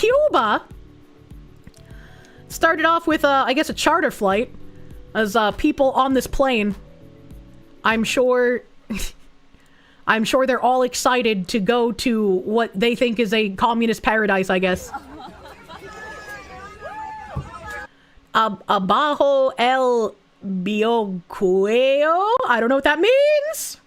Cuba. Started off with, I guess, a charter flight. As people on this plane, I'm sure they're all excited to go to what they think is a communist paradise, I guess. Abajo el Biocueo? I don't know what that means.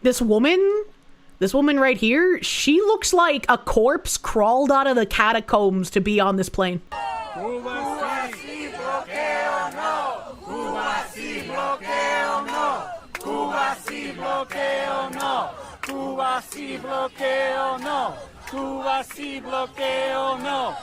This woman right here, she looks like a corpse crawled out of the catacombs to be on this plane. Cuba sí bloqueo no. Cuba sí bloqueo no. Cuba sí bloqueo no. Cuba sí bloqueo no. Cuba sí bloqueo no.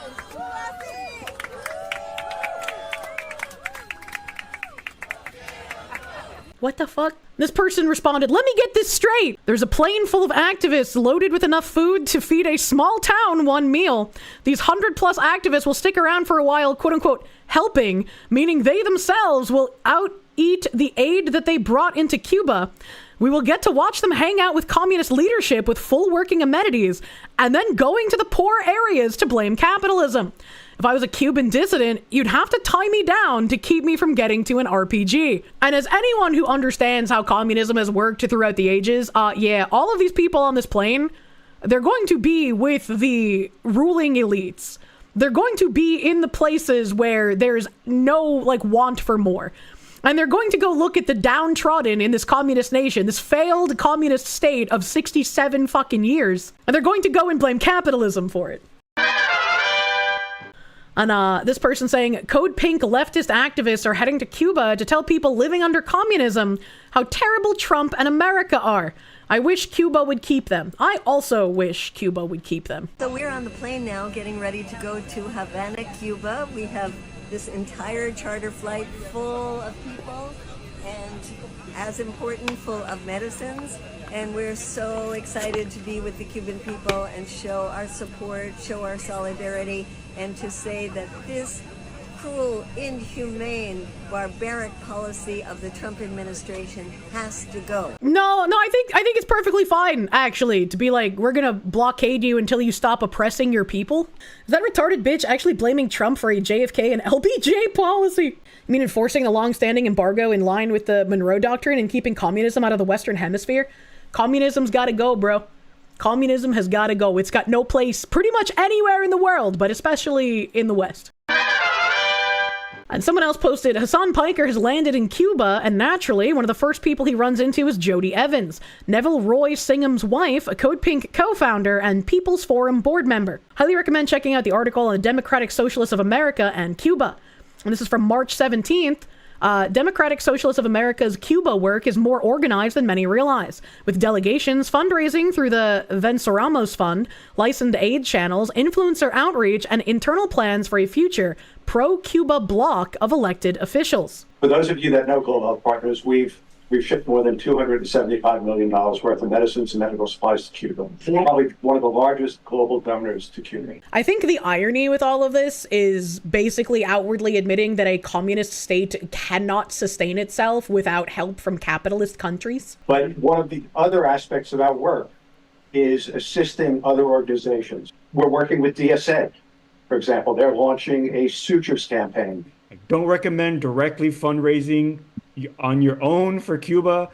What the fuck? This person responded, "Let me get this straight. There's a plane full of activists loaded with enough food to feed a small town one meal. These 100+ activists will stick around for a while, quote unquote, helping, meaning they themselves will out-eat the aid that they brought into Cuba. We will get to watch them hang out with communist leadership with full working amenities, and then going to the poor areas to blame capitalism. If I was a Cuban dissident, you'd have to tie me down to keep me from getting to an RPG." And as anyone who understands how communism has worked throughout the ages, yeah, all of these people on this plane, they're going to be with the ruling elites. They're going to be in the places where there's no, like, want for more. And they're going to go look at the downtrodden in this communist nation, this failed communist state of 67 fucking years. And they're going to go and blame capitalism for it. And this person saying, "Code Pink leftist activists are heading to Cuba to tell people living under communism how terrible Trump and America are. I wish Cuba would keep them." I also wish Cuba would keep them. So we're on the plane now getting ready to go to Havana, Cuba. We have this entire charter flight full of people and, as important, full of medicines. And we're so excited to be with the Cuban people and show our support, show our solidarity, and to say that this cruel, inhumane, barbaric policy of the Trump administration has to go. No, I think it's perfectly fine, actually, to be like, we're gonna blockade you until you stop oppressing your people. Is that retarded bitch actually blaming Trump for a JFK and LBJ policy? You mean enforcing a long-standing embargo in line with the Monroe Doctrine and keeping communism out of the Western Hemisphere? Communism's gotta go, bro. Communism has gotta go. It's got no place pretty much anywhere in the world, but especially in the West. And someone else posted, "Hasan Piker has landed in Cuba, and naturally, one of the first people he runs into is Jodie Evans, Neville Roy Singham's wife, a Code Pink co-founder, and People's Forum board member. Highly recommend checking out the article on the Democratic Socialists of America and Cuba." And this is from March 17th. Democratic Socialists of America's Cuba work is more organized than many realize, with delegations, fundraising through the Venceramos Fund, licensed aid channels, influencer outreach, and internal plans for a future pro-Cuba bloc of elected officials. For those of you that know Global Health Partners, we've shipped more than $275 million worth of medicines and medical supplies to Cuba. Probably one of the largest global donors to Cuba. I think the irony with all of this is basically outwardly admitting that a communist state cannot sustain itself without help from capitalist countries. But one of the other aspects of our work is assisting other organizations. We're working with Diaz, for example. They're launching a sutures campaign. I don't recommend directly fundraising on your own for Cuba.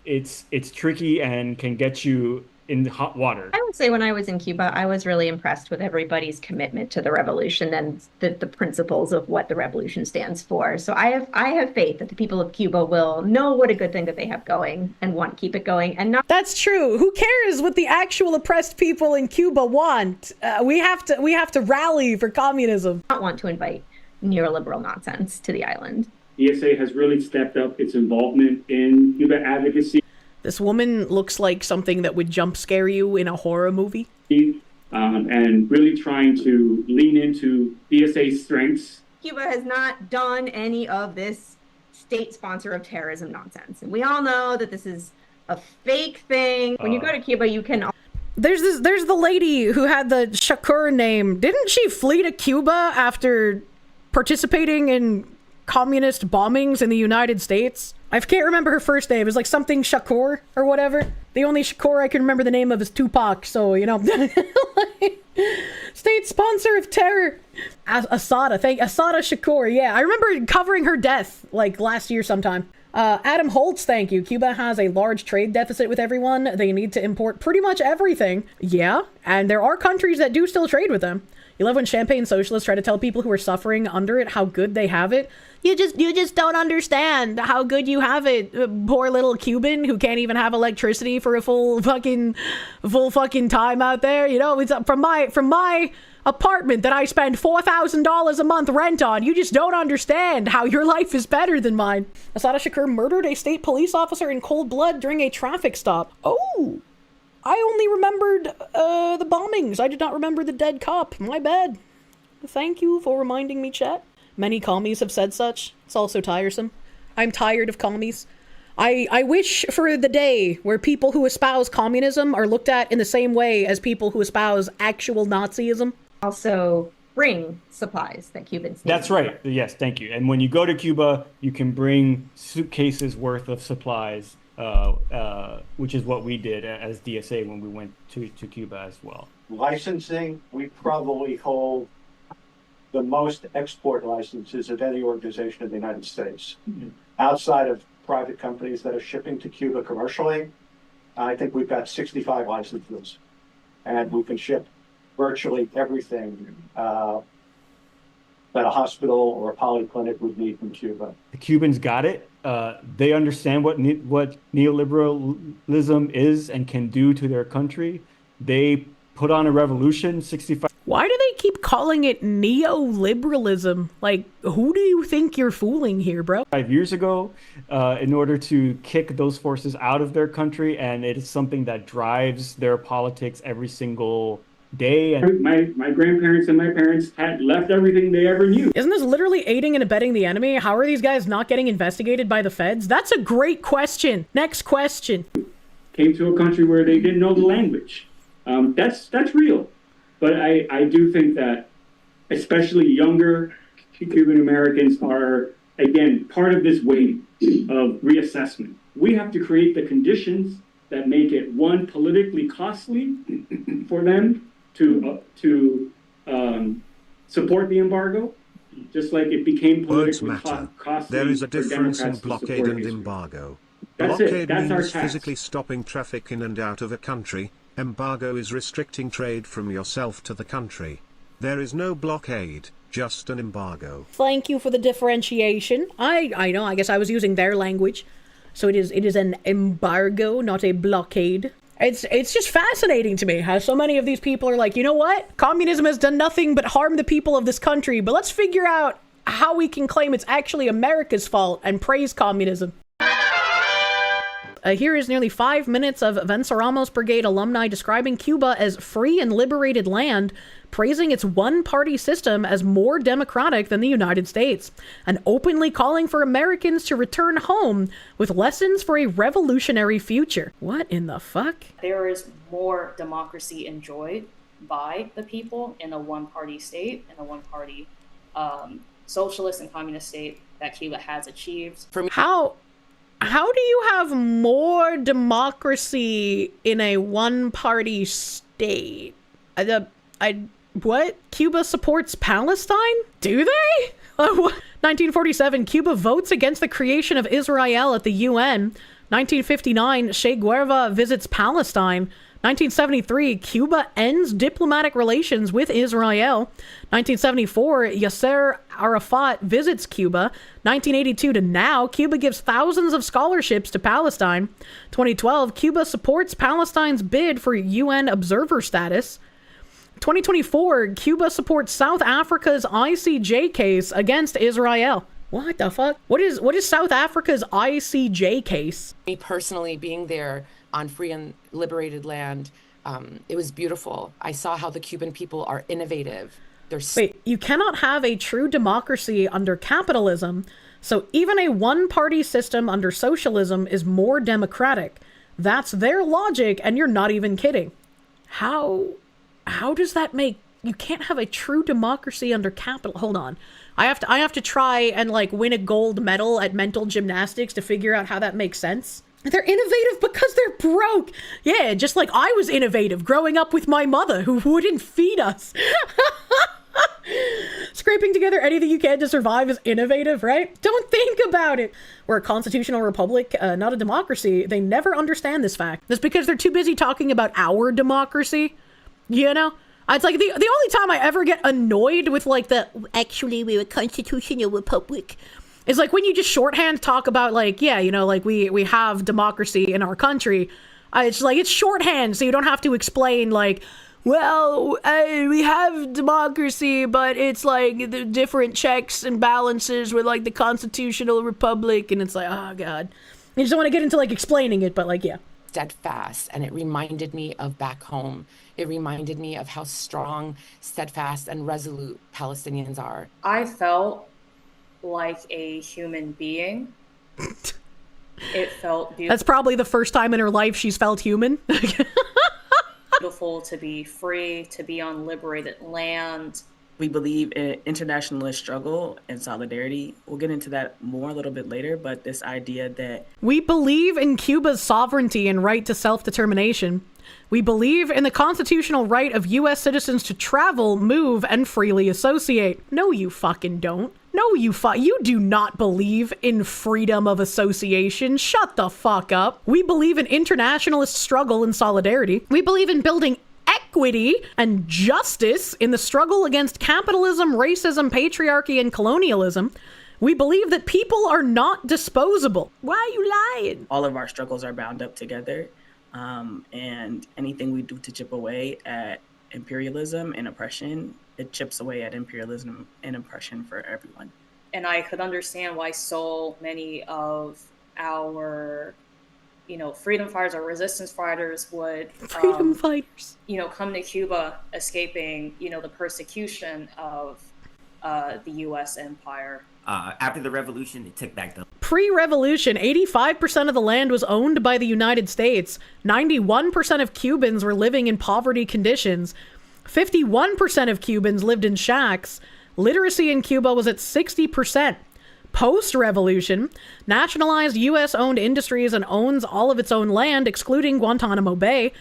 It's tricky and can get you in hot water. I would say when I was in Cuba, I was really impressed with everybody's commitment to the revolution and the principles of what the revolution stands for. So I have faith that the people of Cuba will know what a good thing that they have going and want to keep it going. And not. That's true. Who cares what the actual oppressed people in Cuba want? We have to rally for communism. Not want to invite neoliberal nonsense to the island. ESA has really stepped up its involvement in Cuba advocacy. This woman looks like something that would jump scare you in a horror movie. And really trying to lean into ESA's strengths. Cuba has not done any of this state sponsor of terrorism nonsense. And we all know that this is a fake thing. When you go to Cuba, you can... There's the lady who had the Shakur name. Didn't she flee to Cuba after participating in communist bombings in the United States? I can't remember her first name. It's like something Shakur or whatever. The only Shakur I can remember the name of is Tupac, so, you know. State sponsor of terror. Asada Shakur, yeah. I remember covering her death, like, last year sometime. Adam Holtz, thank you. Cuba has a large trade deficit with everyone. They need to import pretty much everything. Yeah, and there are countries that do still trade with them. You love when champagne socialists try to tell people who are suffering under it how good they have it. You just don't understand how good you have it. Poor little Cuban who can't even have electricity for a full fucking time out there. You know, it's from my apartment that I spend $4,000 a month rent on. You just don't understand how your life is better than mine. Asada Shakur murdered a state police officer in cold blood during a traffic stop. Oh, I only remembered the bombings. I did not remember the dead cop. My bad. Thank you for reminding me, chat. Many commies have said such. It's also tiresome. I'm tired of commies. I wish for the day where people who espouse communism are looked at in the same way as people who espouse actual Nazism. Also bring supplies that Cubans need. That's right. Yes, thank you. And when you go to Cuba, you can bring suitcases worth of supplies, which is what we did as DSA when we went to Cuba as well. Licensing, we probably hold the most export licenses of any organization in the United States. Mm-hmm. Outside of private companies that are shipping to Cuba commercially, I think we've got 65 licenses. And we can ship virtually everything that a hospital or a polyclinic would need from Cuba. The Cubans got it. They understand what neoliberalism is and can do to their country. They put on a revolution 65. Why do they keep calling it neoliberalism? Like, who do you think you're fooling here, bro? 5 years ago, in order to kick those forces out of their country, and it is something that drives their politics every single day. And my grandparents and my parents had left everything they ever knew. Isn't this literally aiding and abetting the enemy? How are these guys not getting investigated by the feds? That's a great question. Next question. Came to a country where they didn't know the language. That's real. But I do think that especially younger Cuban Americans are, again, part of this wave of reassessment. We have to create the conditions that make it, one, politically costly for them to support the embargo, just like it became politically costly. There is a for difference in Democrats to blockade support and Israel. embargo. That's Blockade That's our means task. physically stopping traffic in and out of a country. Embargo is restricting trade from yourself to the country. There is no blockade, just an embargo. Thank you for the differentiation. I know, I guess I was using their language. So it is an embargo, not a blockade. It's just fascinating to me how so many of these people are like, you know what? Communism has done nothing but harm the people of this country, but let's figure out how we can claim it's actually America's fault and praise communism. Here is nearly 5 minutes of Venceramos Brigade alumni describing Cuba as free and liberated land, praising its one-party system as more democratic than the United States, and openly calling for Americans to return home with lessons for a revolutionary future. What in the fuck? There is more democracy enjoyed by the people in a one-party state, in a one-party socialist and communist state that Cuba has achieved. How do you have more democracy in a one-party state? What? Cuba supports Palestine? Do they? 1947, Cuba votes against the creation of Israel at the UN. 1959, Che Guevara visits Palestine. 1973, Cuba ends diplomatic relations with Israel. 1974, Yasser Arafat visits Cuba. 1982 to now, Cuba gives thousands of scholarships to Palestine. 2012, Cuba supports Palestine's bid for UN observer status. 2024, Cuba supports South Africa's ICJ case against Israel. What the fuck? What is South Africa's ICJ case? Me personally being there on free and liberated land, it was beautiful. I saw how the Cuban people are innovative. Wait, you cannot have a true democracy under capitalism, so even a one-party system under socialism is more democratic. That's their logic, and you're not even kidding. How does that make... You can't have a true democracy under capital... Hold on. I have to try and, like, win a gold medal at mental gymnastics to figure out how that makes sense. They're innovative because they're broke. Yeah, just like I was innovative growing up with my mother who wouldn't feed us. Scraping together anything you can to survive is innovative, right? Don't think about it. We're a constitutional republic, not a democracy. They never understand this fact. That's because they're too busy talking about our democracy. You know? It's like the only time I ever get annoyed with like the, actually we're a constitutional republic, is like when you just shorthand talk about like, yeah, you know, like we have democracy in our country. It's like, it's shorthand, so you don't have to explain like, well, we have democracy, but it's like the different checks and balances with like the constitutional republic, and it's like, oh god. You just don't want to get into like explaining it, but like, yeah. Steadfast, and it reminded me of back home. It reminded me of how strong, steadfast, and resolute Palestinians are. I felt like a human being. It felt beautiful. That's probably the first time in her life she's felt human. Beautiful to be free, to be on liberated land. We believe in internationalist struggle and solidarity. We'll get into that more a little bit later, but this idea that... We believe in Cuba's sovereignty and right to self-determination. We believe in the constitutional right of U.S. citizens to travel, move, and freely associate. No, you fucking don't. No, you do not believe in freedom of association. Shut the fuck up. We believe in internationalist struggle and solidarity. We believe in building equity and justice in the struggle against capitalism, racism, patriarchy, and colonialism. We believe that people are not disposable. Why are you lying? All of our struggles are bound up together. And anything we do to chip away at imperialism and oppression, it chips away at imperialism and oppression for everyone. And I could understand why so many of our, you know, freedom fighters or resistance fighters would freedom fighters, you know, come to Cuba escaping, you know, the persecution of the U.S. empire. After the revolution, they took back the... Pre-revolution, 85% of the land was owned by the United States. 91% of Cubans were living in poverty conditions. 51% of Cubans lived in shacks. Literacy in Cuba was at 60%. Post-revolution, nationalized U.S.-owned industries and owns all of its own land, excluding Guantanamo Bay.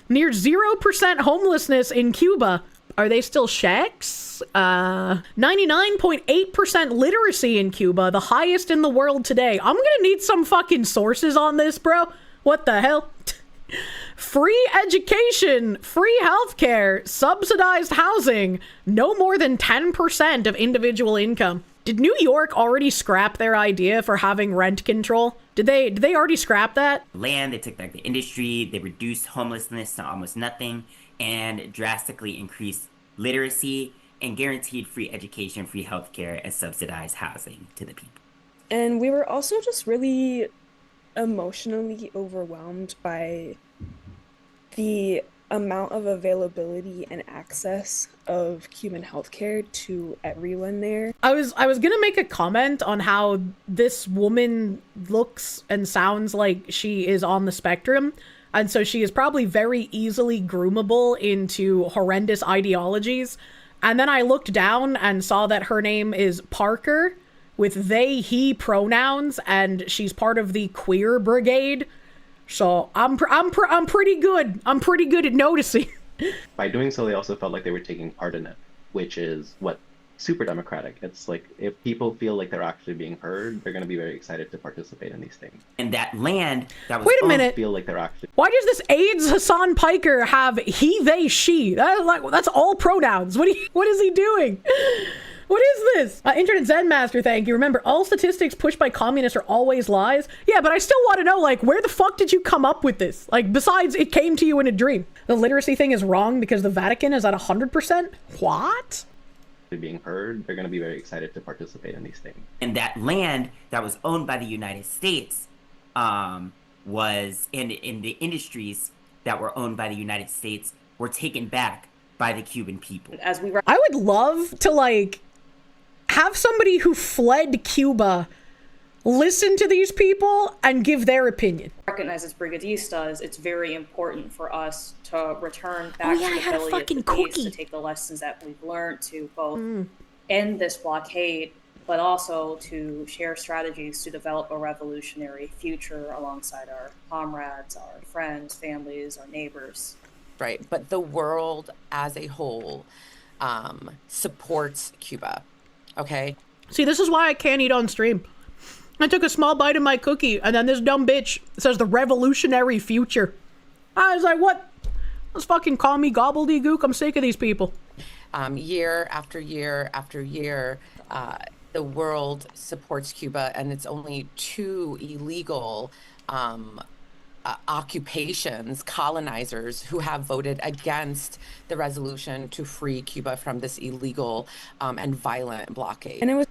Near 0% homelessness in Cuba. Are they still shacks? 99.8% literacy in Cuba, the highest in the world today. I'm gonna need some fucking sources on this, bro. What the hell? Free education, free healthcare, subsidized housing, no more than 10% of individual income. Did New York already scrap their idea for having rent control? Did they already scrap that? Land, they took back the industry, they reduced homelessness to almost nothing, and drastically increased literacy and guaranteed free education, free healthcare, and subsidized housing to the people. And we were also just really emotionally overwhelmed by the amount of availability and access of Cuban healthcare to everyone there. I was gonna make a comment on how this woman looks and sounds like she is on the spectrum. And so she is probably very easily groomable into horrendous ideologies. And then I looked down and saw that her name is Piker with they, he pronouns, and she's part of the queer brigade. So I'm pretty good. I'm pretty good at noticing. By doing so, they also felt like they were taking part in it, which is what super democratic. It's like if people feel like they're actually being heard, they're going to be very excited to participate in these things. And that land that was... Wait a minute. Feel like they're actually... Why does this AIDS Hasan Piker have he, they, she? That's all pronouns. What is he doing? What is this? Internet Zen Master, thank you. Remember, all statistics pushed by communists are always lies. Yeah, but I still want to know, like, where the fuck did you come up with this? Like, besides, it came to you in a dream. The literacy thing is wrong because the Vatican is at 100%? What? Being heard, they're going to be very excited to participate in these things. And that land that was owned by the United States was in the industries that were owned by the United States were taken back by the Cuban people. I would love to like have somebody who fled Cuba listen to these people and give their opinion. Recognize as brigadistas, it's very important for us to return back to the I had a ability fucking of the base cookie. to take the lessons that we've learned to both end this blockade, but also to share strategies to develop a revolutionary future alongside our comrades, our friends, families, our neighbors. Right, but the world as a whole supports Cuba, okay? See, this is why I can't eat on stream. I took a small bite of my cookie, and then this dumb bitch says the revolutionary future. I was like, what? Let's fucking call me gobbledygook. I'm sick of these people. Year after year after year, the world supports Cuba, and it's only 2 illegal occupations, colonizers, who have voted against the resolution to free Cuba from this illegal and violent blockade. And it was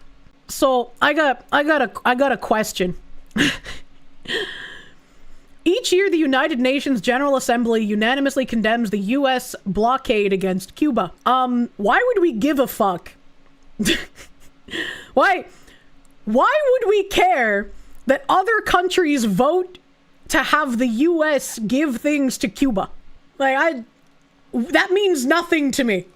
So I got a question. Each year, the United Nations General Assembly unanimously condemns the U.S. blockade against Cuba. Why would we give a fuck? Why would we care that other countries vote to have the U.S. give things to Cuba? Like, that means nothing to me.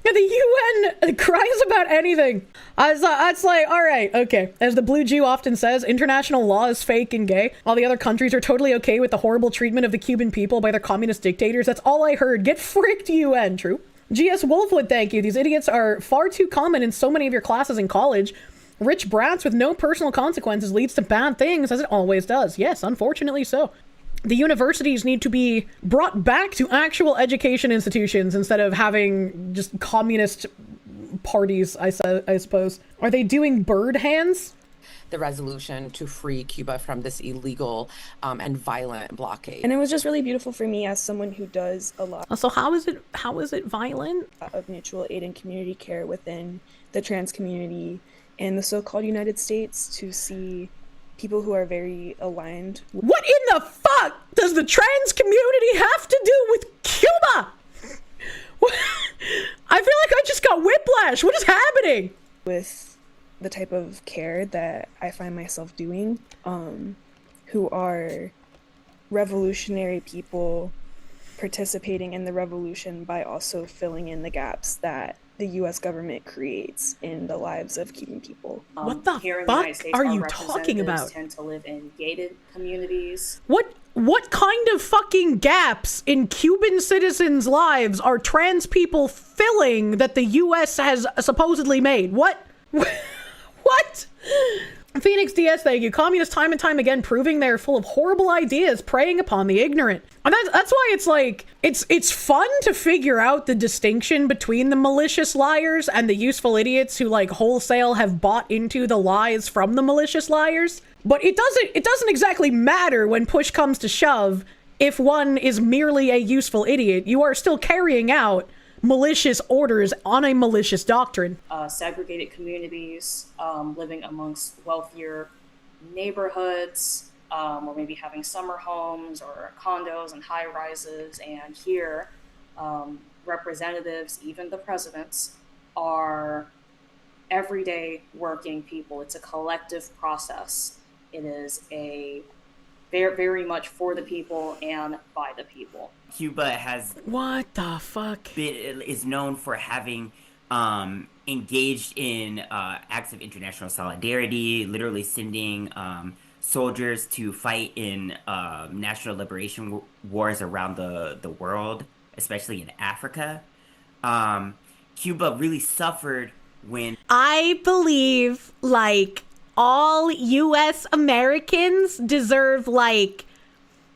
The UN cries about anything. It's like, all right, okay. As the Blue Jew often says, international law is fake and gay. All the other countries are totally okay with the horrible treatment of the Cuban people by their communist dictators. That's all I heard. Get fricked, UN. True. GS Wolfwood, thank you. These idiots are far too common in so many of your classes in college. Rich brats with no personal consequences leads to bad things, as it always does. Yes, unfortunately so. The universities need to be brought back to actual education institutions instead of having just communist parties, I suppose. Are they doing bird hands? The resolution to free Cuba from this illegal and violent blockade. And it was just really beautiful for me as someone who does a lot So how is it violent? of mutual aid and community care within the trans community in the so-called United States to see people who are very aligned. What in the fuck does the trans community have to do with Cuba? I feel like I just got whiplash. What is happening? With the type of care that I find myself doing, who are revolutionary people participating in the revolution by also filling in the gaps that the U.S. government creates in the lives of Cuban people. What the Here in fuck the United States, are our you talking about? representatives tend to live in gated communities. What kind of fucking gaps in Cuban citizens' lives are trans people filling that the U.S. has supposedly made? What? What? Phoenix DS, thank you. Communists time and time again proving they're full of horrible ideas, preying upon the ignorant. And that's why it's like, it's fun to figure out the distinction between the malicious liars and the useful idiots who like wholesale have bought into the lies from the malicious liars. But it doesn't exactly matter when push comes to shove if one is merely a useful idiot. You are still carrying out malicious orders on a malicious doctrine. Segregated communities, living amongst wealthier neighborhoods, or maybe having summer homes or condos and high rises. And here, representatives, even the presidents, are everyday working people. It's a collective process. It is a very, very much for the people and by the people. Cuba has What the fuck? is known for having engaged in acts of international solidarity, literally sending soldiers to fight in national liberation wars around the world, especially in Africa. Cuba really suffered when I believe, like, all U.S. Americans deserve, like,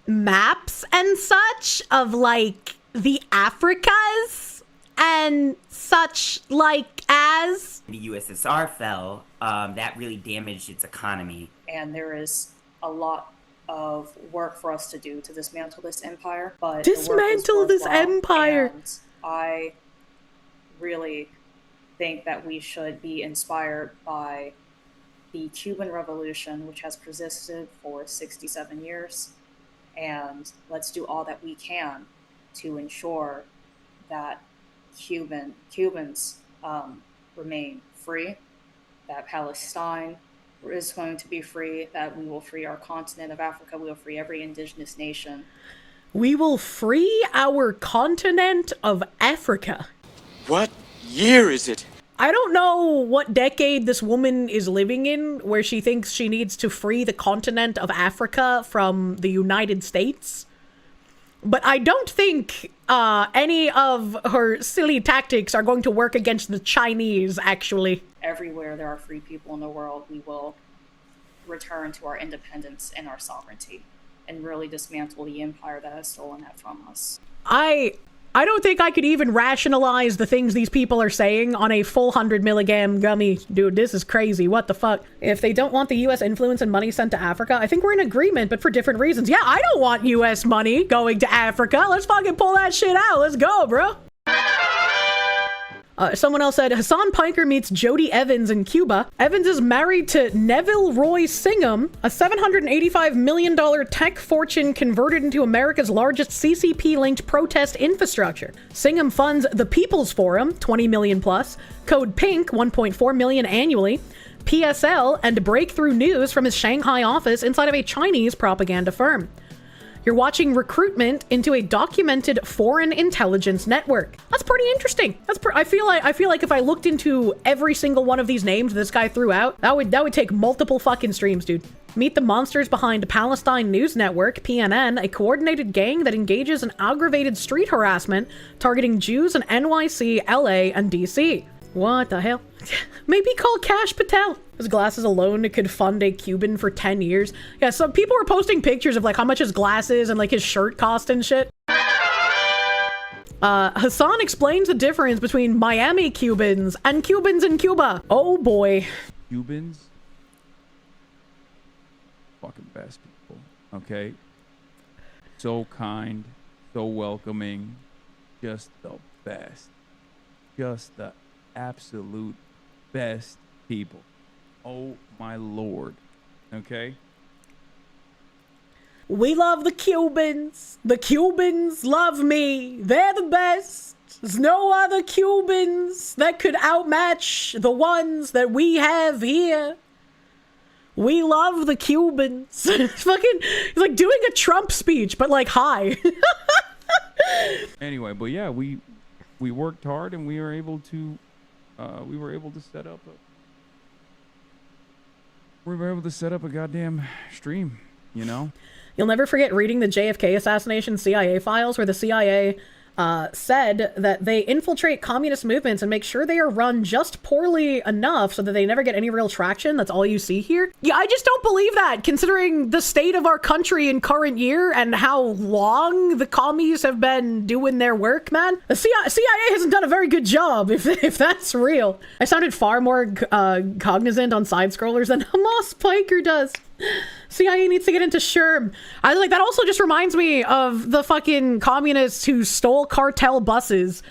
maps and such of, like, the Africas and such, like, as the USSR fell, that really damaged its economy. And there is a lot of work for us to do to dismantle this empire. But Dismantle this empire. And I really think that we should be inspired by the Cuban Revolution, which has persisted for 67 years. And let's do all that we can to ensure that Cubans remain free, that Palestine is going to be free, that we will free our continent of Africa, we will free every indigenous nation. We will free our continent of Africa. What year is it? I don't know what decade this woman is living in, where she thinks she needs to free the continent of Africa from the United States. But I don't think any of her silly tactics are going to work against the Chinese, actually. Everywhere there are free people in the world, we will return to our independence and our sovereignty and really dismantle the empire that has stolen that from us. I don't think I could even rationalize the things these people are saying on a full 100 milligram gummy. Dude, this is crazy. What the fuck? If they don't want the US influence and money sent to Africa, I think we're in agreement, but for different reasons. Yeah, I don't want US money going to Africa. Let's fucking pull that shit out. Let's go, bro. Someone else said, Hasan Piker meets Jodie Evans in Cuba. Evans is married to Neville Roy Singham, a $785 million tech fortune converted into America's largest CCP-linked protest infrastructure. Singham funds the People's Forum, $20 million plus, Code Pink, $1.4 million annually, PSL, and Breakthrough News from his Shanghai office inside of a Chinese propaganda firm. You're watching recruitment into a documented foreign intelligence network. That's pretty interesting. I feel like if I looked into every single one of these names this guy threw out, that would take multiple fucking streams, dude. Meet the monsters behind Palestine News Network, PNN, a coordinated gang that engages in aggravated street harassment targeting Jews in NYC, LA, and DC. What the hell? Maybe call Cash Patel. His glasses alone could fund a Cuban for 10 years. Yeah, some people were posting pictures of like how much his glasses and like his shirt cost and shit. Hasan explains the difference between Miami Cubans and Cubans in Cuba. Oh boy. Cubans? Fucking best people, okay? So kind, so welcoming, just the best. Just the absolute best people. Oh my lord. Okay? We love the Cubans. The Cubans love me. They're the best. There's no other Cubans that could outmatch the ones that we have here. We love the Cubans. It's like doing a Trump speech, but like high. Anyway, but yeah, we worked hard and we were able to set up a goddamn stream, you know? You'll never forget reading the JFK assassination CIA files, where the CIA said that they infiltrate communist movements and make sure they are run just poorly enough so that they never get any real traction. That's all you see here. Yeah, I just don't believe that, considering the state of our country in current year and how long the commies have been doing their work, man. The CIA hasn't done a very good job, if that's real. I sounded far more cognizant on side scrollers than Hamas Piker does. CIA needs to get into Sherm. That also just reminds me of the fucking communists who stole cartel buses.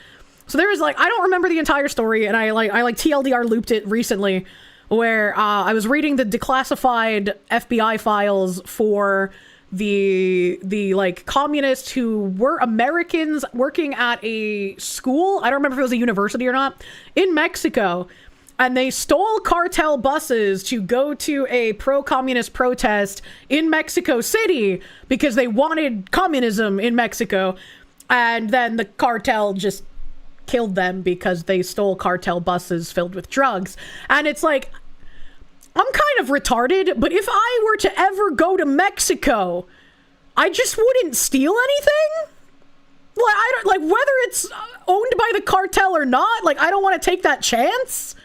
So there was I don't remember the entire story, and I TLDR looped it recently, where I was reading the declassified FBI files for the communists who were Americans working at a school. I don't remember if it was a university or not, in Mexico. And they stole cartel buses to go to a pro-communist protest in Mexico City because they wanted communism in Mexico. And then the cartel just killed them because they stole cartel buses filled with drugs. And it's like, I'm kind of retarded, but if I were to ever go to Mexico, I just wouldn't steal anything. Whether it's owned by the cartel or not, I don't want to take that chance.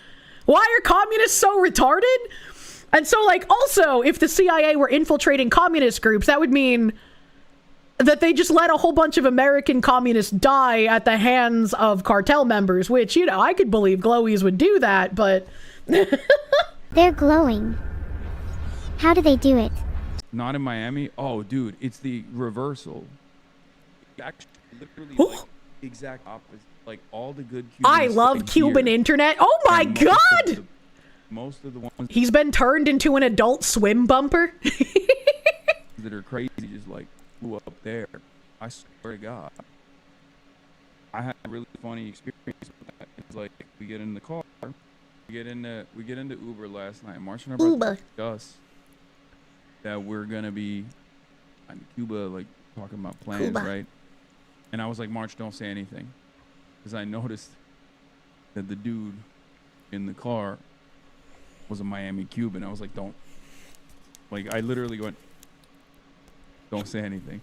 Why are communists so retarded? And so, also, if the CIA were infiltrating communist groups, that would mean that they just let a whole bunch of American communists die at the hands of cartel members, which, I could believe glowies would do that, but... They're glowing. How do they do it? Not in Miami? Oh, dude, it's the reversal. Actually, literally, exact opposite. All the good Cubans. I love Cuban internet. Oh my god! Most of the ones he's been turned into an Adult Swim bumper. that are crazy just flew up there. I swear to God. I had a really funny experience with that. It's we get in the car We get into Uber last night. March and I about to discuss that we're gonna be in Cuba, like talking about plans, right? And I was like, March, don't say anything, because I noticed that the dude in the car was a Miami Cuban. I was like, don't. Like, I literally went, don't say anything.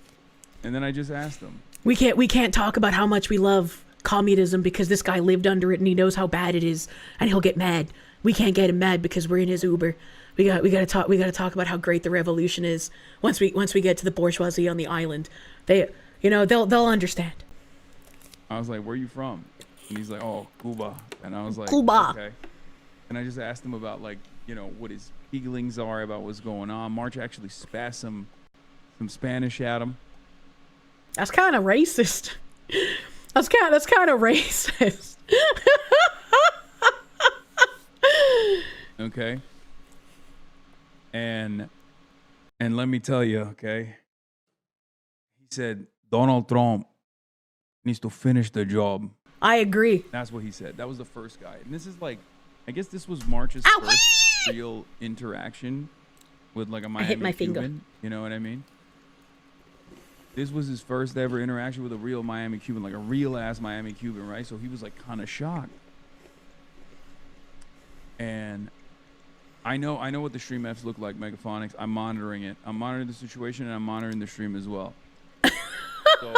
And then I just asked him. We can't talk about how much we love communism because this guy lived under it and he knows how bad it is and he'll get mad. We can't get him mad because we're in his Uber. We gotta talk about how great the revolution is once we get to the bourgeoisie on the island. They'll understand. I was like, where are you from? And he's like, oh, Cuba. And I was like, Cuba. Okay. And I just asked him about, like, what his feelings are about what's going on. March actually spat some Spanish at him. That's kind of racist. That's kind of racist. Okay. And let me tell you, okay. He said Donald Trump needs to finish the job. I agree. That's what he said. That was the first guy. And this is like, I guess this was March's first real interaction with like a Miami Cuban. You know what I mean? This was his first ever interaction with a real Miami Cuban, like a real ass Miami Cuban, right? So he was like kind of shocked. And I know what the stream Fs look like, Megaphonics. I'm monitoring it. I'm monitoring the situation and I'm monitoring the stream as well. So,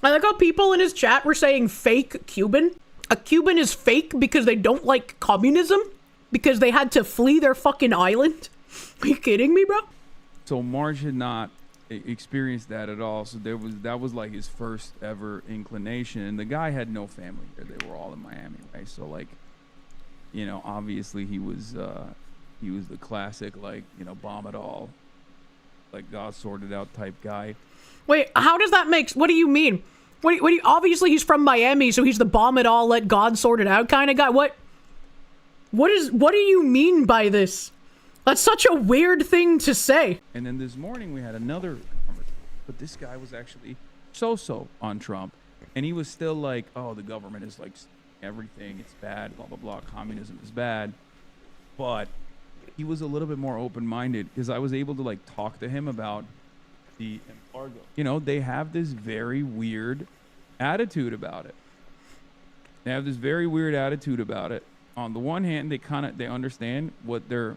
I like how people in his chat were saying fake Cuban. A Cuban is fake because they don't like communism? Because they had to flee their fucking island? Are you kidding me, bro? So March had not experienced that at all. So that was like his first ever inclination. And the guy had no family here. They were all in Miami, right? So like, obviously he was the classic, like, bomb it all, like God sorted out type guy. Wait, how does that make? What do you mean? What do you, obviously he's from Miami, so he's the bomb it all, let God sort it out kind of guy. What do you mean by this? That's such a weird thing to say. And then this morning we had another conversation, but this guy was actually so on Trump, and he was still like, oh, the government is like everything, it's bad, blah blah blah, communism is bad. But he was a little bit more open-minded because I was able to like talk to him about the embargo. They have this very weird attitude about it. On the one hand, they understand what their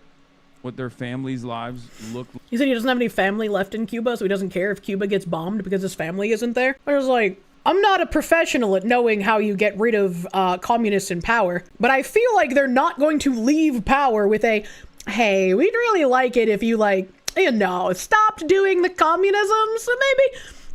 family's lives look like. He said he doesn't have any family left in Cuba, so he doesn't care if Cuba gets bombed because his family isn't there. I was like, I'm not a professional at knowing how you get rid of communists in power, but I feel like they're not going to leave power with a, hey, we'd really like it if you stopped doing the communism, so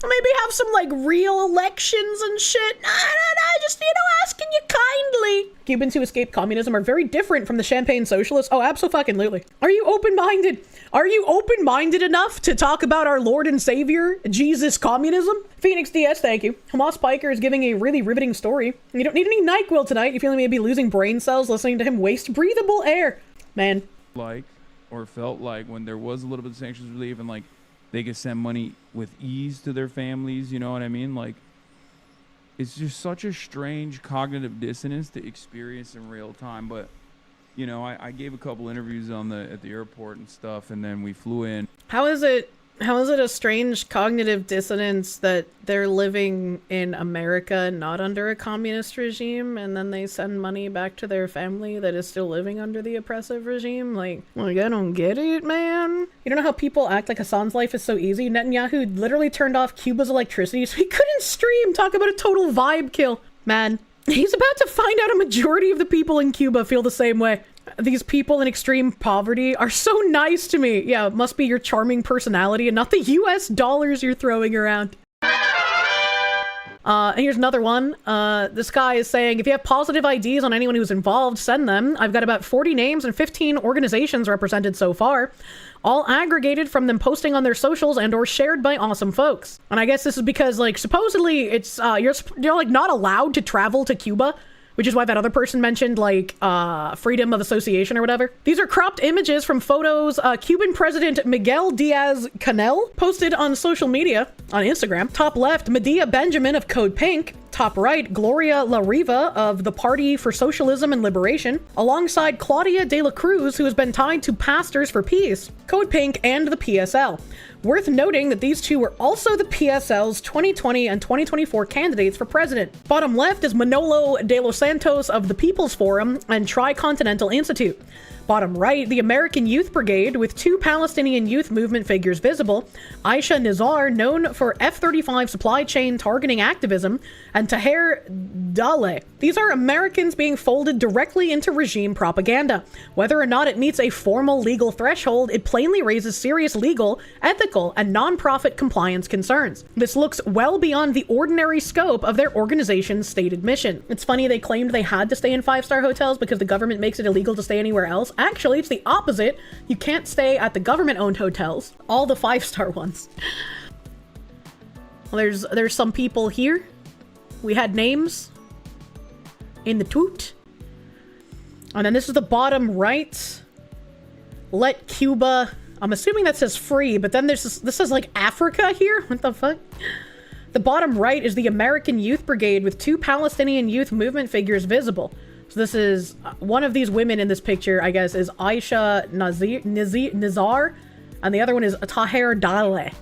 maybe have some like real elections and shit. I just asking you kindly. Cubans who escaped communism are very different from the Champagne Socialists. Oh, absolutely. Are you open-minded? Are you open-minded enough to talk about our Lord and Savior, Jesus communism? Phoenix DS, thank you. Hamas Piker is giving a really riveting story. You don't need any NyQuil tonight. You feel like maybe losing brain cells listening to him waste breathable air. Man. Felt like when there was a little bit of sanctions relief and like they could send money with ease to their families, you know what I mean? Like, it's just such a strange cognitive dissonance to experience in real time. But, I gave a couple interviews at the airport and stuff, and then we flew in. How is it a strange cognitive dissonance that they're living in America, not under a communist regime, and then they send money back to their family that is still living under the oppressive regime? Like, I don't get it, man. You don't know how people act like Hasan's life is so easy? Netanyahu literally turned off Cuba's electricity so he couldn't stream. Talk about a total vibe kill. Man, he's about to find out a majority of the people in Cuba feel the same way. These people in extreme poverty are so nice to me. Yeah, it must be your charming personality and not the US dollars you're throwing around. And here's another one. This guy is saying, if you have positive IDs on anyone who's involved, send them. I've got about 40 names and 15 organizations represented so far, all aggregated from them posting on their socials and or shared by awesome folks. And I guess this is because, like, supposedly it's, you're like not allowed to travel to Cuba, which is why that other person mentioned, like, freedom of association or whatever. These are cropped images from photos Cuban President Miguel Diaz Canel posted on social media, on Instagram. Top left, Medea Benjamin of Code Pink. Top right, Gloria La Riva of the Party for Socialism and Liberation, alongside Claudia de la Cruz, who has been tied to Pastors for Peace, Code Pink, and the PSL. Worth noting that these two were also the PSL's 2020 and 2024 candidates for president. Bottom left is Manolo de los Santos of the People's Forum and Tricontinental Institute. Bottom right, the American Youth Brigade, with two Palestinian youth movement figures visible, Aisha Nizar, known for F-35 supply chain targeting activism, and Taher Daleh. These are Americans being folded directly into regime propaganda. Whether or not it meets a formal legal threshold, it plainly raises serious legal, ethical, and non-profit compliance concerns. This looks well beyond the ordinary scope of their organization's stated mission. It's funny they claimed they had to stay in five-star hotels because the government makes it illegal to stay anywhere else. Actually, it's the opposite. You can't stay at the government-owned hotels, all the five-star ones. Well, there's some people here. We had names in the tweet. And then this is the bottom right. Let Cuba... I'm assuming that says free, but then this says like Africa here? What the fuck? The bottom right is the American Youth Brigade with two Palestinian youth movement figures visible. So this is one of these women in this picture, I guess, is Aisha Nizar, and the other one is Taher Daleh.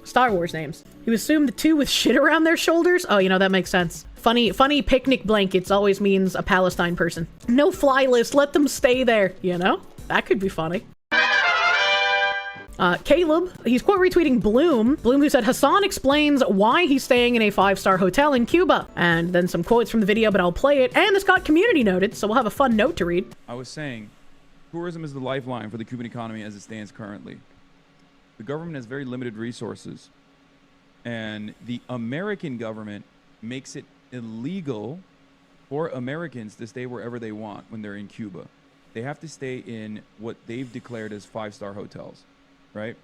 Star Wars names. You assume the two with shit around their shoulders? Oh, you know, that makes sense. Funny picnic blankets always means a Palestine person. No fly list, let them stay there, you know? That could be funny. Caleb, he's quote retweeting Bloom, who said Hasan explains why he's staying in a five-star hotel in Cuba. And then some quotes from the video, but I'll play it. And this got community noted, so we'll have a fun note to read. I was saying, tourism is the lifeline for the Cuban economy as it stands currently. The government has very limited resources, and the American government makes it illegal for Americans to stay wherever they want when they're in Cuba. They have to stay in what they've declared as five-star hotels. Right?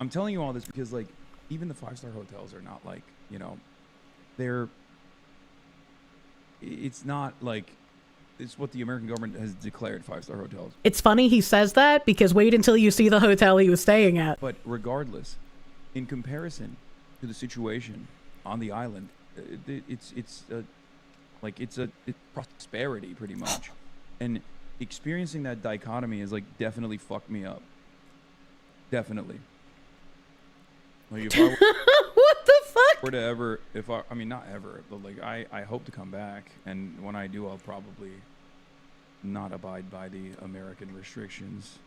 I'm telling you all this because, like, even the five-star hotels are not like, you know, it's not like, it's what the American government has declared five-star hotels. It's funny he says that because wait until you see the hotel he was staying at. But regardless, in comparison to the situation on the island, it's prosperity pretty much. And experiencing that dichotomy has, like, definitely fucked me up. Definitely. Like if I were, what the fuck? Were to ever, I mean, not ever, but like I hope to come back, and when I do, I'll probably not abide by the American restrictions.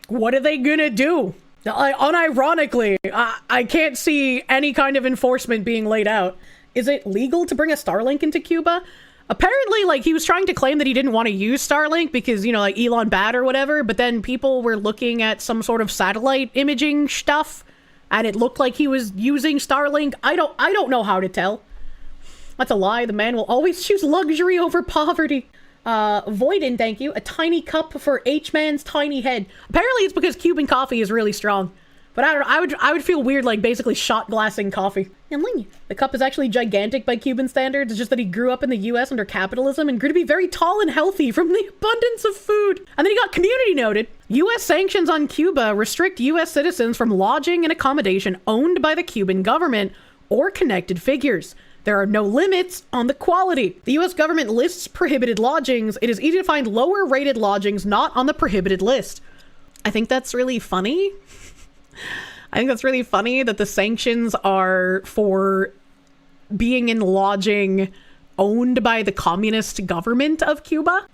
What are they gonna do? Unironically, I can't see any kind of enforcement being laid out. Is it legal to bring a Starlink into Cuba? Apparently, like, he was trying to claim that he didn't want to use Starlink because, you know, like, Elon bad or whatever, but then people were looking at some sort of satellite imaging stuff, and it looked like he was using Starlink. I don't know how to tell. That's a lie. The man will always choose luxury over poverty. Voiden, thank you. A tiny cup for H-Man's tiny head. Apparently, it's because Cuban coffee is really strong. But I don't know, I would feel weird, like, basically shot glassing coffee. The cup is actually gigantic by Cuban standards. It's just that he grew up in the U.S. under capitalism and grew to be very tall and healthy from the abundance of food. And then he got community noted. U.S. sanctions on Cuba restrict U.S. citizens from lodging and accommodation owned by the Cuban government or connected figures. There are no limits on the quality. The U.S. government lists prohibited lodgings. It is easy to find lower rated lodgings not on the prohibited list. I think that's really funny. I think that's really funny that the sanctions are for being in lodging owned by the communist government of Cuba.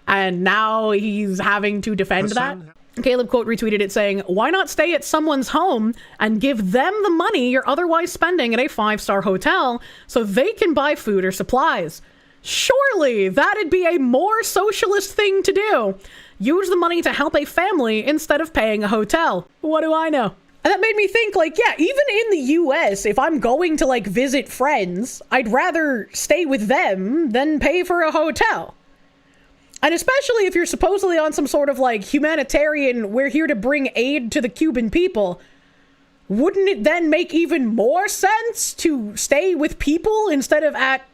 And now he's having to defend that. Caleb quote retweeted it saying, why not stay at someone's home and give them the money you're otherwise spending at a five-star hotel so they can buy food or supplies? Surely that'd be a more socialist thing to do. Use the money to help a family instead of paying a hotel. What do I know? And that made me think, like, yeah, even in the US, if I'm going to, like, visit friends, I'd rather stay with them than pay for a hotel. And especially if you're supposedly on some sort of, like, humanitarian, we're here to bring aid to the Cuban people, wouldn't it then make even more sense to stay with people instead of at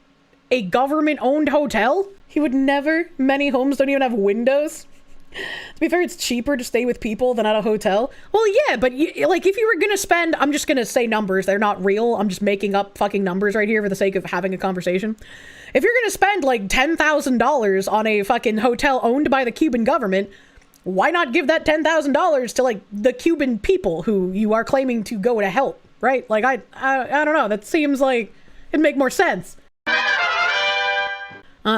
a government-owned hotel? He would never. Many homes don't even have windows. To be fair, it's cheaper to stay with people than at a hotel. Well, yeah, but like if you were gonna spend, I'm just gonna say numbers. They're not real. I'm just making up fucking numbers right here for the sake of having a conversation. If you're gonna spend like $10,000 on a fucking hotel owned by the Cuban government, why not give that $10,000 to like the Cuban people who you are claiming to go to help, right? Like I don't know. That seems like it'd make more sense.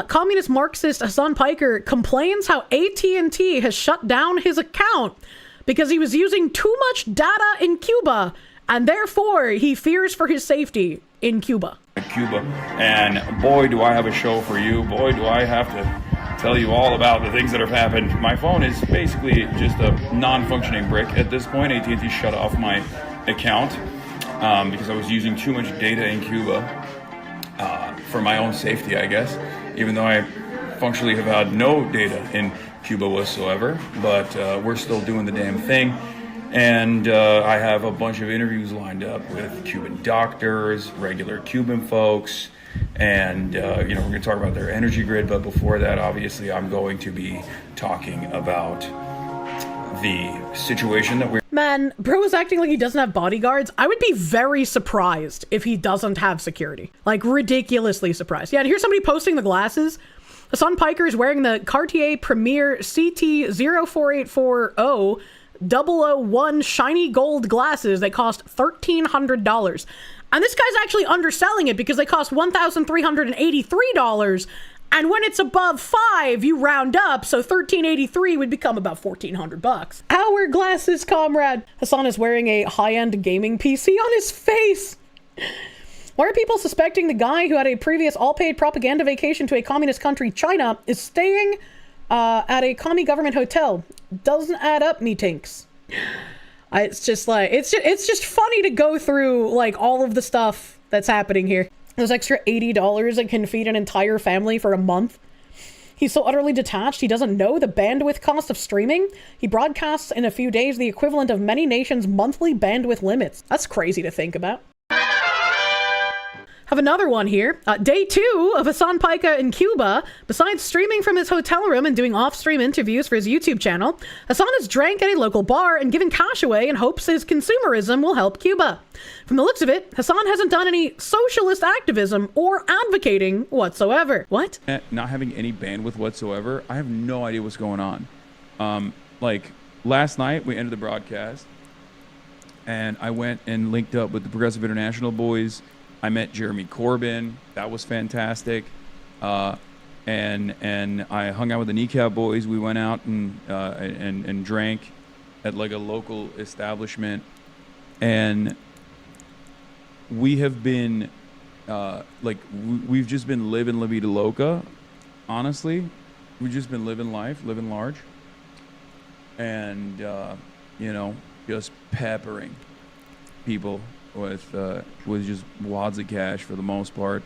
Communist Marxist Hasan Piker complains how AT&T has shut down his account because he was using too much data in Cuba, and therefore he fears for his safety in Cuba. Cuba, and boy, do I have a show for you. Boy, do I have to tell you all about the things that have happened. My phone is basically just a non-functioning brick at this point. AT&T shut off my account because I was using too much data in Cuba for my own safety, I guess. Even though I functionally have had no data in Cuba whatsoever, but we're still doing the damn thing. And I have a bunch of interviews lined up with Cuban doctors, regular Cuban folks, and we're going to talk about their energy grid. But before that, obviously, I'm going to be talking about the situation that we're... Man, bro is acting like he doesn't have bodyguards. I would be very surprised if he doesn't have security. Like, ridiculously surprised. Yeah, and here's somebody posting the glasses. Hasan Piker is wearing the Cartier Premier CT04840 001 shiny gold glasses that cost $1,300. And this guy's actually underselling it because they cost $1,383. And when it's above 5, you round up, so $1,383 would become about $1,400. Our glasses, comrade. Hasan is wearing a high-end gaming PC on his face. Why are people suspecting the guy who had a previous all-paid propaganda vacation to a communist country, China, is staying at a commie government hotel? Doesn't add up, me tinks. It's just like, it's just funny to go through like all of the stuff that's happening here. Those extra $80 that can feed an entire family for a month. He's so utterly detached, he doesn't know the bandwidth cost of streaming. He broadcasts in a few days the equivalent of many nations' monthly bandwidth limits. That's crazy to think about. Have another one here. Day 2 of Hasan Piker in Cuba. Besides streaming from his hotel room and doing off-stream interviews for his YouTube channel, Hasan has drank at a local bar and given cash away in hopes his consumerism will help Cuba. From the looks of it, Hasan hasn't done any socialist activism or advocating whatsoever. What? Not having any bandwidth whatsoever. I have no idea what's going on. Like last night we ended the broadcast and I went and linked up with the Progressive International boys. I met Jeremy Corbyn. That was fantastic. And I hung out with the Kneecap boys. We went out and drank at like a local establishment. And we have been we've just been living La Vida Loca, honestly. We've just been living life, living large. And, just peppering people with just wads of cash for the most part.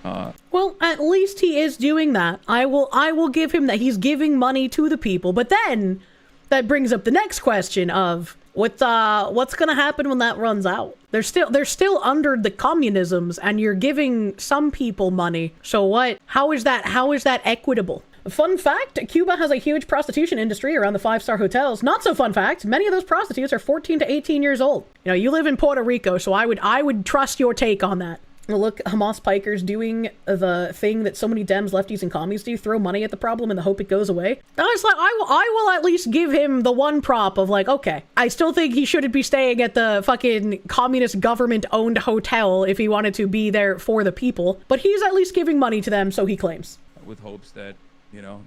Well, at least he is doing that. I will give him that. He's giving money to the people. But then that brings up the next question of what's gonna happen when that runs out? They're still under the communisms, and you're giving some people money. So what? How is that equitable? Fun fact, Cuba has a huge prostitution industry around the 5-star hotels. Not so fun fact, many of those prostitutes are 14 to 18 years old. You live in Puerto Rico, so I would trust your take on that. Look, Hamas Piker's doing the thing that so many Dems, lefties, and commies do, throw money at the problem in the hope it goes away. I was like, I will at least give him the one prop of like, okay, I still think he shouldn't be staying at the fucking communist government-owned hotel if he wanted to be there for the people, but he's at least giving money to them, so he claims. With hopes that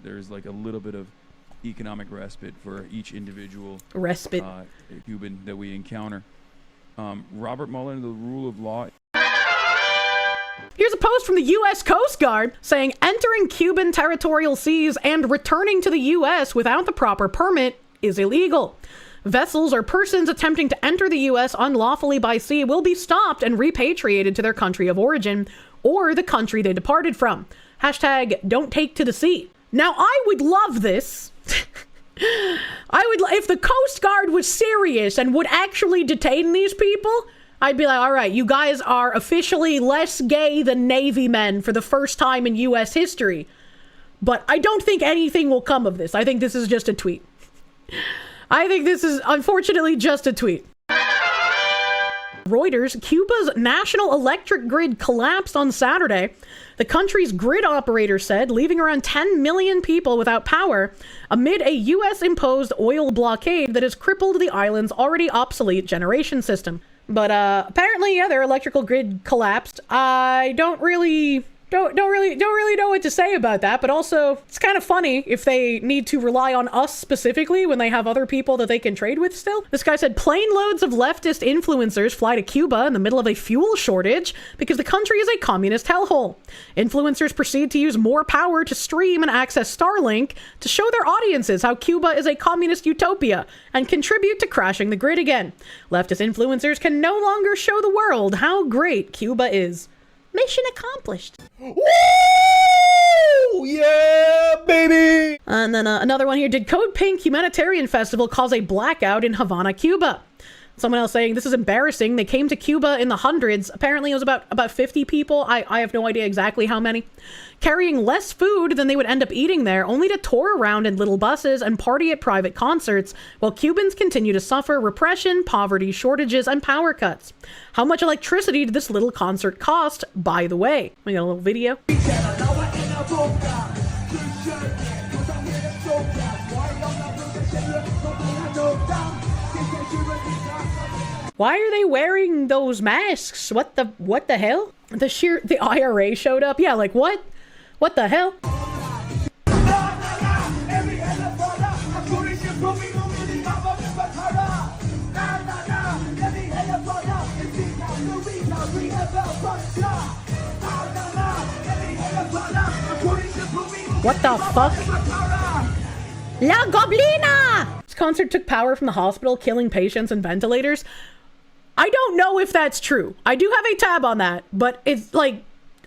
there's like a little bit of economic respite for each individual Cuban that we encounter. Robert Mueller, the rule of law. Here's a post from the U.S. Coast Guard saying entering Cuban territorial seas and returning to the U.S. without the proper permit is illegal. Vessels or persons attempting to enter the U.S. unlawfully by sea will be stopped and repatriated to their country of origin or the country they departed from. Hashtag don't take to the sea. Now, I would love this. If the Coast Guard was serious and would actually detain these people, I'd be like, all right, you guys are officially less gay than Navy men for the first time in U.S. history. But I don't think anything will come of this. I think this is just a tweet. I think this is unfortunately just a tweet. Reuters, Cuba's national electric grid collapsed on Saturday. The country's grid operator said, leaving around 10 million people without power amid a U.S.-imposed oil blockade that has crippled the island's already obsolete generation system. But apparently, yeah, their electrical grid collapsed. I don't really know what to say about that, but also it's kind of funny if they need to rely on us specifically when they have other people that they can trade with still. This guy said plane loads of leftist influencers fly to Cuba in the middle of a fuel shortage because the country is a communist hellhole. Influencers proceed to use more power to stream and access Starlink to show their audiences how Cuba is a communist utopia and contribute to crashing the grid again. Leftist influencers can no longer show the world how great Cuba is. Mission accomplished. Woo! Yeah, baby! And then another one here. Did Code Pink Humanitarian Festival cause a blackout in Havana, Cuba? Someone else saying, this is embarrassing. They came to Cuba in the hundreds. Apparently it was about 50 people. I have no idea exactly how many. Carrying less food than they would end up eating there, only to tour around in little buses and party at private concerts, while Cubans continue to suffer repression, poverty, shortages, and power cuts. How much electricity did this little concert cost, by the way? We got a little video. Why are they wearing those masks? What the hell? The IRA showed up. Yeah, like what? What the hell? What the fuck? La Goblina! This concert took power from the hospital, killing patients and ventilators. I don't know if that's true. I do have a tab on that, but it's like,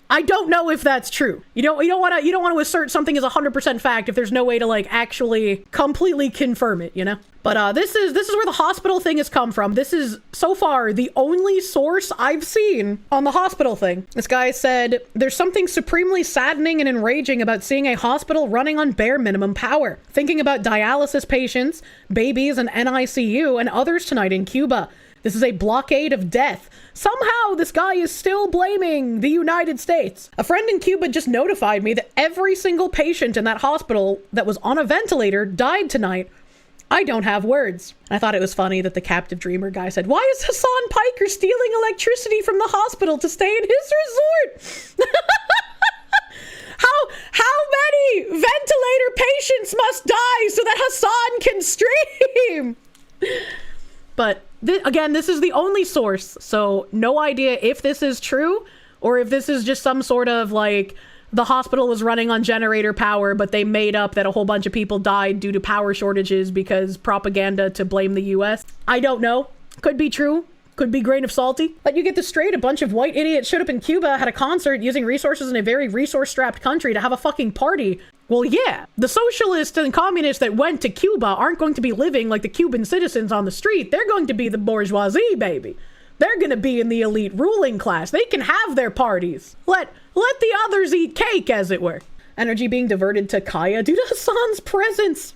I don't know if that's true. You don't want to assert something as 100% fact if there's no way to like actually completely confirm it, you know? But this is where the hospital thing has come from. This is so far the only source I've seen on the hospital thing. This guy said, there's something supremely saddening and enraging about seeing a hospital running on bare minimum power. Thinking about dialysis patients, babies in NICU, and others tonight in Cuba. This is a blockade of death. Somehow, this guy is still blaming the United States. A friend in Cuba just notified me that every single patient in that hospital that was on a ventilator died tonight. I don't have words. I thought it was funny that the captive dreamer guy said, why is Hasan Piker stealing electricity from the hospital to stay in his resort? How many ventilator patients must die so that Hasan can stream? But again, this is the only source, so no idea if this is true or if this is just some sort of like the hospital was running on generator power, but they made up that a whole bunch of people died due to power shortages because propaganda to blame the US. I don't know. Could be true. Could be grain of salty. But you get this straight, a bunch of white idiots showed up in Cuba, had a concert using resources in a very resource-strapped country to have a fucking party. Well, yeah, the socialists and communists that went to Cuba aren't going to be living like the Cuban citizens on the street. They're going to be the bourgeoisie, baby. They're going to be in the elite ruling class. They can have their parties. Let the others eat cake, as it were. Energy being diverted to Kaya due to Hasan's presence.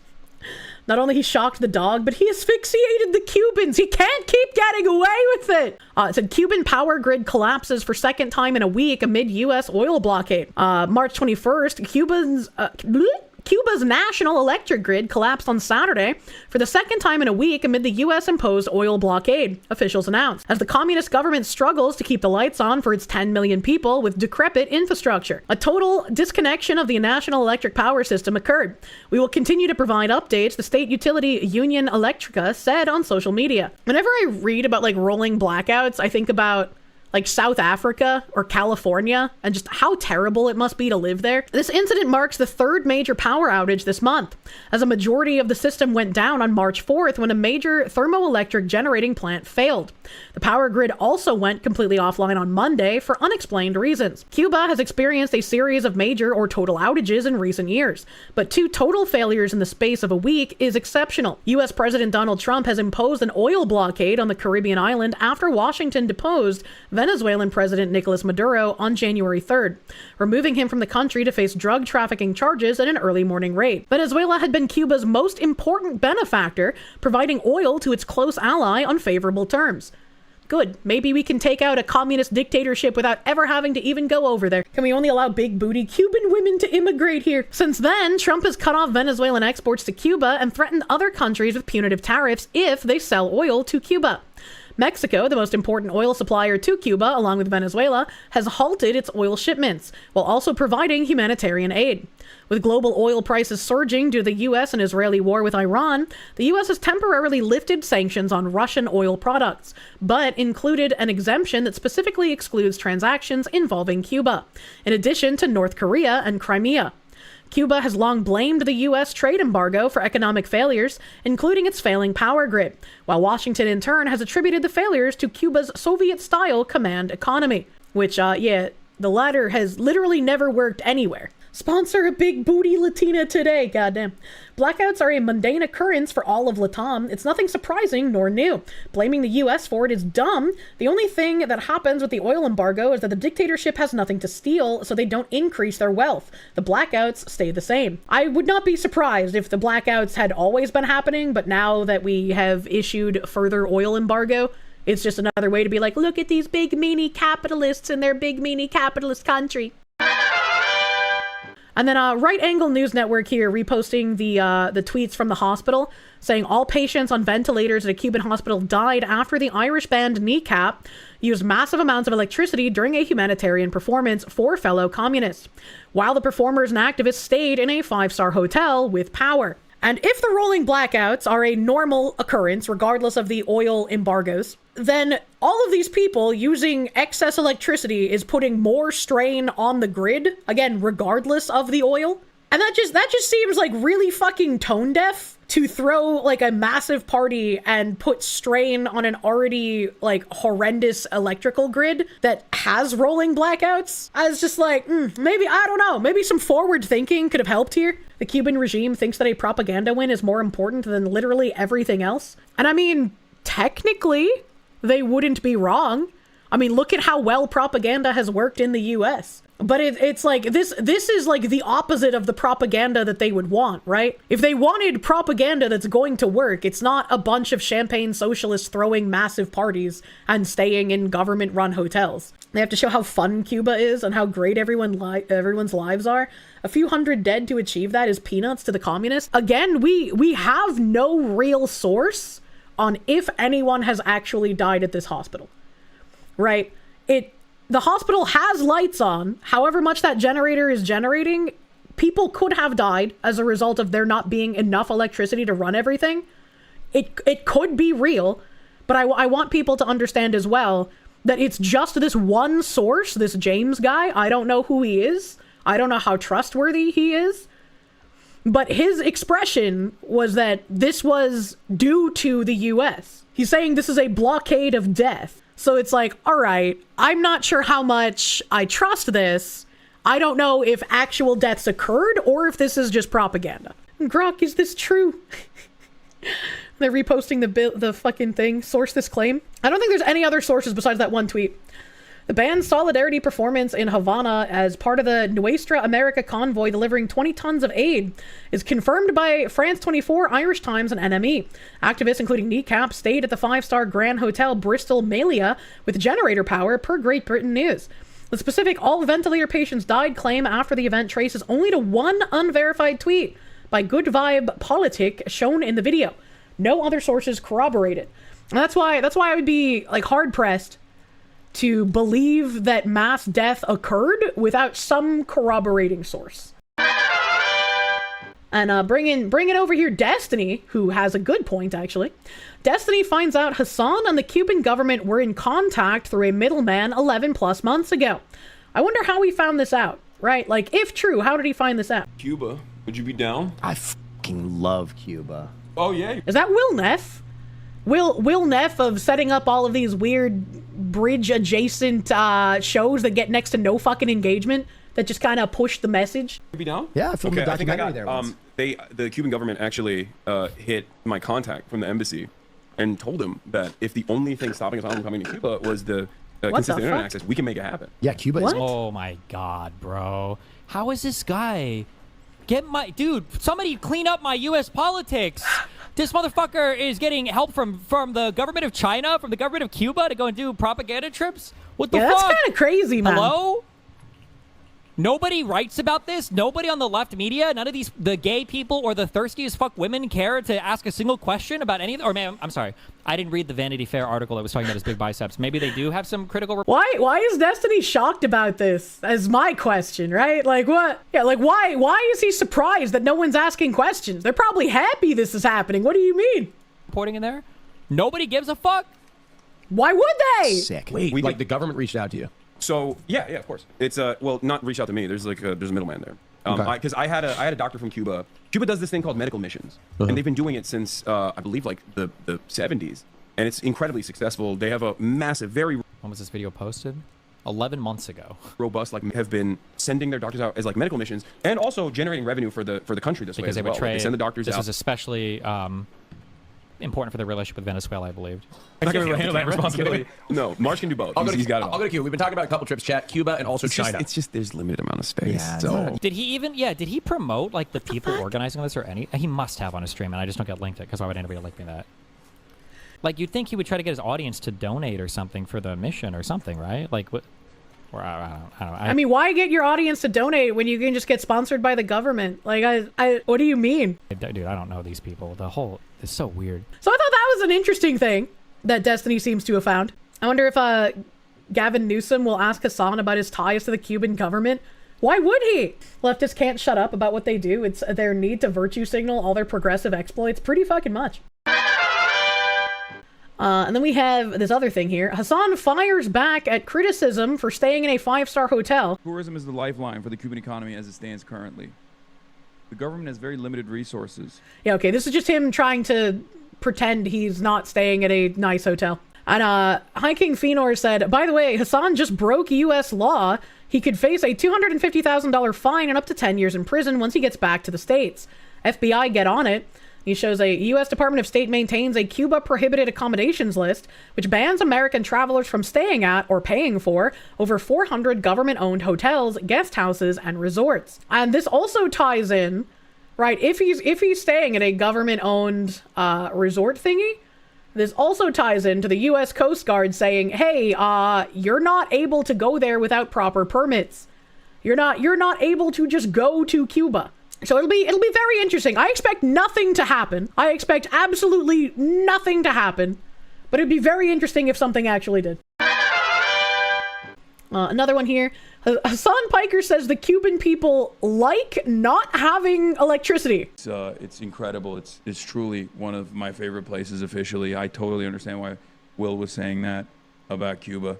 Not only he shocked the dog, but he asphyxiated the Cubans. He can't keep getting away with it. It said Cuban power grid collapses for second time in a week amid U.S. oil blockade. March 21st, Cuba's national electric grid collapsed on Saturday for the second time in a week amid the U.S.-imposed oil blockade, officials announced, as the communist government struggles to keep the lights on for its 10 million people with decrepit infrastructure. A total disconnection of the national electric power system occurred. We will continue to provide updates, the state utility Union Electrica said on social media. Whenever I read about like rolling blackouts, I think about like South Africa or California, and just how terrible it must be to live there. This incident marks the third major power outage this month, as a majority of the system went down on March 4th when a major thermoelectric generating plant failed. The power grid also went completely offline on Monday for unexplained reasons. Cuba has experienced a series of major or total outages in recent years, but 2 total failures in the space of a week is exceptional. U.S. President Donald Trump has imposed an oil blockade on the Caribbean island after Washington deposed Venezuelan President Nicolas Maduro on January 3rd, removing him from the country to face drug trafficking charges in an early morning raid. Venezuela had been Cuba's most important benefactor, providing oil to its close ally on favorable terms. Good. Maybe we can take out a communist dictatorship without ever having to even go over there. Can we only allow big booty Cuban women to immigrate here? Since then, Trump has cut off Venezuelan exports to Cuba and threatened other countries with punitive tariffs if they sell oil to Cuba. Mexico, the most important oil supplier to Cuba, along with Venezuela, has halted its oil shipments, while also providing humanitarian aid. With global oil prices surging due to the U.S. and Israeli war with Iran, the U.S. has temporarily lifted sanctions on Russian oil products, but included an exemption that specifically excludes transactions involving Cuba, in addition to North Korea and Crimea. Cuba has long blamed the U.S. trade embargo for economic failures, including its failing power grid, while Washington in turn has attributed the failures to Cuba's Soviet-style command economy, which, the latter has literally never worked anywhere. Sponsor a big booty Latina today, goddamn. Blackouts are a mundane occurrence for all of Latam. It's nothing surprising nor new. Blaming the US for it is dumb. The only thing that happens with the oil embargo is that the dictatorship has nothing to steal, so they don't increase their wealth. The blackouts stay the same. I would not be surprised if the blackouts had always been happening, but now that we have issued further oil embargo, it's just another way to be like, look at these big meanie capitalists in their big meanie capitalist country. And then Right Angle News Network here reposting the tweets from the hospital saying all patients on ventilators at a Cuban hospital died after the Irish band Kneecap used massive amounts of electricity during a humanitarian performance for fellow communists, while the performers and activists stayed in a 5-star hotel with power. And if the rolling blackouts are a normal occurrence, regardless of the oil embargoes, then all of these people using excess electricity is putting more strain on the grid, again, regardless of the oil. And that just seems like really fucking tone deaf to throw like a massive party and put strain on an already like horrendous electrical grid that has rolling blackouts. I was just like, maybe, I don't know, maybe some forward thinking could have helped here. The Cuban regime thinks that a propaganda win is more important than literally everything else. And I mean, technically, they wouldn't be wrong. I mean, look at how well propaganda has worked in the US. But it's like, this is like the opposite of the propaganda that they would want, right? If they wanted propaganda that's going to work, it's not a bunch of champagne socialists throwing massive parties and staying in government-run hotels. They have to show how fun Cuba is and how great everyone's lives are. A few hundred dead to achieve that is peanuts to the communists. Again, we have no real source on if anyone has actually died at this hospital, right? The hospital has lights on. However much that generator is generating, people could have died as a result of there not being enough electricity to run everything. It could be real, but I want people to understand as well that it's just this one source, this James guy. I don't know who he is. I don't know how trustworthy he is. But his expression was that this was due to the US. He's saying this is a blockade of death. So it's like, all right, I'm not sure how much I trust this. I don't know if actual deaths occurred or if this is just propaganda. Grok, is this true? They're reposting the fucking thing. Source this claim. I don't think there's any other sources besides that one tweet. The band's solidarity performance in Havana as part of the Nuestra America convoy delivering 20 tons of aid is confirmed by France 24, Irish Times, and NME. Activists, including Kneecap, stayed at the 5-star Grand Hotel Bristol Malia with generator power, per Great Britain News. The specific all ventilator patients died claim after the event traces only to one unverified tweet by Good Vibe Politic shown in the video. No other sources corroborate it. And that's why I would be like hard-pressed to believe that mass death occurred without some corroborating source. And bringing over here Destiny, who has a good point, actually. Destiny finds out Hasan and the Cuban government were in contact through a middleman 11 plus months ago. I wonder how he found this out, right? Like, if true, how did he find this out? Cuba, would you be down? I fucking love Cuba. Oh, yeah. Is that Will Neff? Will Neff of setting up all of these weird bridge-adjacent shows that get next to no fucking engagement that just kind of push the message? Be down? Yeah, I filmed a documentary there once. The Cuban government actually hit my contact from the embassy and told him that if the only thing stopping us from coming to Cuba was the consistent internet access, we can make it happen. Yeah, Cuba is. Oh my God, bro. How is this guy? Dude, somebody clean up my U.S. politics. This motherfucker is getting help from the government of China, from the government of Cuba to go and do propaganda trips? What the fuck? That's kind of crazy, man. Hello? Nobody writes about this. Nobody on the left media, none of the gay people or the thirsty as fuck women care to ask a single question about any of or man, I'm sorry. I didn't read the Vanity Fair article that was talking about his big biceps. Maybe they do have some critical... Why is Destiny shocked about this? As my question, right? Like what? Yeah, like why is he surprised that no one's asking questions? They're probably happy this is happening. What do you mean? Reporting in there? Nobody gives a fuck? Why would they? Sick. Wait, like the government reached out to you? So yeah, of course. It's well, not reach out to me. There's like there's a middleman there. Because I had a doctor from Cuba. Cuba does this thing called medical missions, and they've been doing it since I believe like the 70s, and it's incredibly successful. They have a massive, very when was this video posted? 11 months ago. Robust, like have been sending their doctors out as like medical missions, and also generating revenue for the country this way as they well. would trade. Like, they send the doctors this out. was especially important for the relationship with Venezuela, I believed. I can't handle that responsibility. No, March can do both. I'll He's got it all. go to Cuba. We've been talking about a couple trips, chat. Cuba and also China. It's just there's limited amount of space. Yeah, so Did he promote like the people organizing this or any? He must have on his stream, and I just don't get linked it because why would anybody link me that? Like you'd think he would try to get his audience to donate or something for the mission or something, right? Like what? Or I don't know. I mean, why get your audience to donate when you can just get sponsored by the government? Like, what do you mean? Dude, I don't know these people. It's so weird. So I thought that was an interesting thing that Destiny seems to have found. I wonder if Gavin Newsom will ask Hasan about his ties to the Cuban government. Why would he? Leftists can't shut up about what they do. It's their need to virtue signal all their progressive exploits pretty fucking much. And then we have this other thing here. Hasan fires back at criticism for staying in a 5-star hotel. Tourism is the lifeline for the Cuban economy as it stands currently. The government has very limited resources. Yeah, okay, this is just him trying to pretend he's not staying at a nice hotel. And High King Fenor said, by the way, Hasan just broke U.S. law. He could face a $250,000 fine and up to 10 years in prison once he gets back to the States. FBI, get on it. He shows a U.S. Department of State maintains a Cuba prohibited accommodations list, which bans American travelers from staying at or paying for over 400 government-owned hotels, guest houses, and resorts. And this also ties in, right, if he's staying at a government-owned resort thingy, this also ties into the U.S. Coast Guard saying, hey, you're not able to go there without proper permits. You're not able to just go to Cuba. So it'll be very interesting. I expect nothing to happen. I expect absolutely nothing to happen. But it'd be very interesting if something actually did. Another one here. Hasan Piker says the Cuban people like not having electricity. It's incredible. It's truly one of my favorite places officially. I totally understand why Will was saying that about Cuba.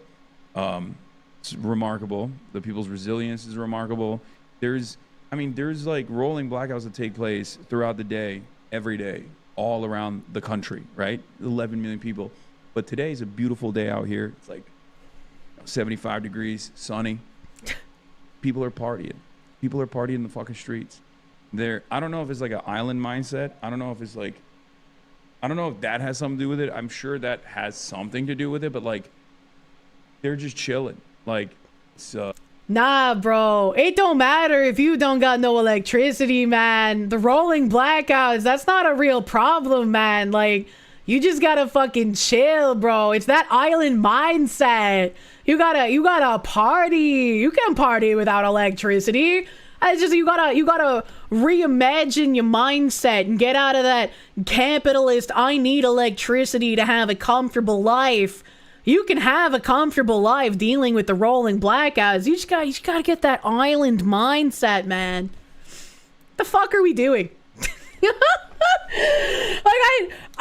It's remarkable. The people's resilience is remarkable. There's like rolling blackouts that take place throughout the day, every day, all around the country, right? 11 million people. But today is a beautiful day out here. It's like 75 degrees, sunny. People are partying. People are partying in the fucking streets. I don't know if it's like an island mindset. I don't know if that has something to do with it. I'm sure that has something to do with it, but like, they're just chilling. Like, it's, Nah, bro. It don't matter if you don't got no electricity, man. The rolling blackouts, that's not a real problem, man. Like, you just gotta fucking chill, bro. It's that island mindset. You gotta party. You can't party without electricity. It's just you gotta reimagine your mindset and get out of that capitalist, I need electricity to have a comfortable life. You can have a comfortable life dealing with the rolling blackouts. You just gotta get that island mindset, man. The fuck are we doing? Like,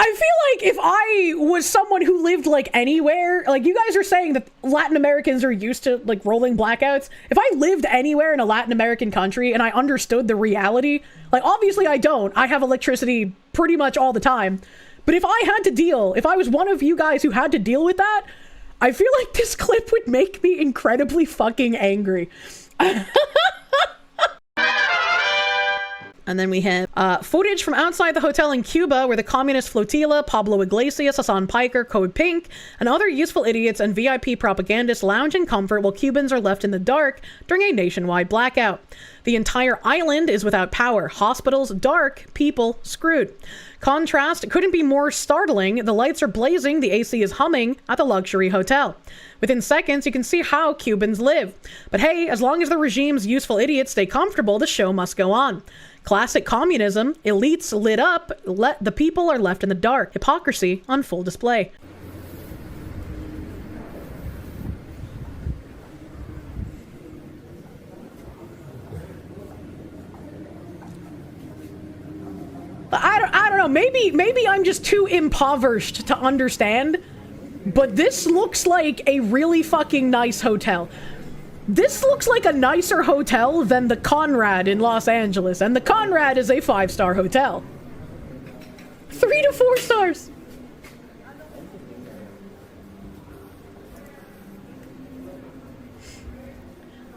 I feel like if I was someone who lived like anywhere, like you guys are saying that Latin Americans are used to like rolling blackouts. If I lived anywhere in a Latin American country and I understood the reality, like obviously I don't. I have electricity pretty much all the time. But if I was one of you guys who had to deal with that, I feel like this clip would make me incredibly fucking angry. And then we have footage from outside the hotel in Cuba where the communist flotilla, Pablo Iglesias, Hasan Piker, Code Pink, and other useful idiots and VIP propagandists lounge in comfort while Cubans are left in the dark during a nationwide blackout. The entire island is without power, hospitals dark, people screwed. Contrast couldn't be more startling. The lights are blazing, the AC is humming at the luxury hotel. Within seconds, you can see how Cubans live. But hey, as long as the regime's useful idiots stay comfortable, the show must go on. Classic communism, elites lit up, the people are left in the dark. Hypocrisy on full display. I don't know, maybe I'm just too impoverished to understand, but this looks like a really fucking nice hotel. This looks like a nicer hotel than the Conrad in Los Angeles, and the Conrad is a 5-star hotel. 3 to 4 stars.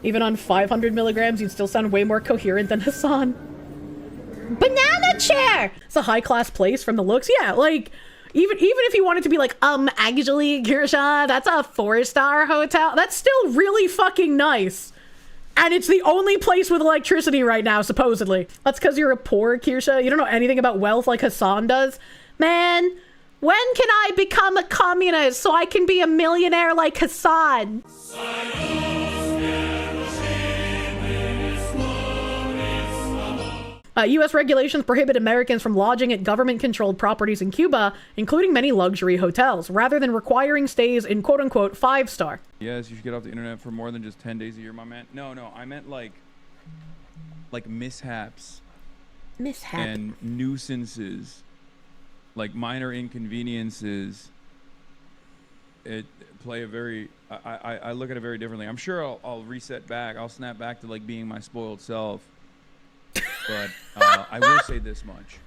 Even on 500 milligrams, you'd still sound way more coherent than Hasan. Banana chair! It's a high-class place from the looks. Yeah, like, even if you wanted to be like, actually, Kirsche, that's a 4-star hotel. That's still really fucking nice. And it's the only place with electricity right now, supposedly. That's because you're a poor Kirsche. You don't know anything about wealth like Hasan does. Man, when can I become a communist so I can be a millionaire like Hasan? U.S. regulations prohibit Americans from lodging at government-controlled properties in Cuba, including many luxury hotels, rather than requiring stays in quote-unquote 5-star. Yes, you should get off the internet for more than just 10 days a year, my man. No, I meant like mishaps. And nuisances, like minor inconveniences. It play a very, I look at it very differently. I'm sure I'll reset back. I'll snap back to like being my spoiled self. But I will say this much.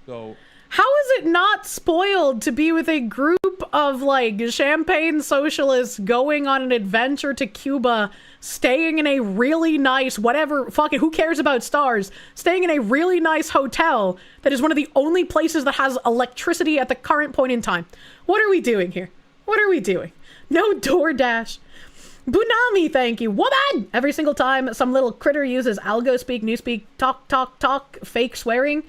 So, how is it not spoiled to be with a group of like champagne socialists going on an adventure to Cuba, staying in a really nice, whatever, fuck it, who cares about stars, staying in a really nice hotel that is one of the only places that has electricity at the current point in time? What are we doing here? What are we doing? No DoorDash. Bunami, thank you. Woman! Every single time some little critter uses algo speak, newspeak, talk, fake swearing,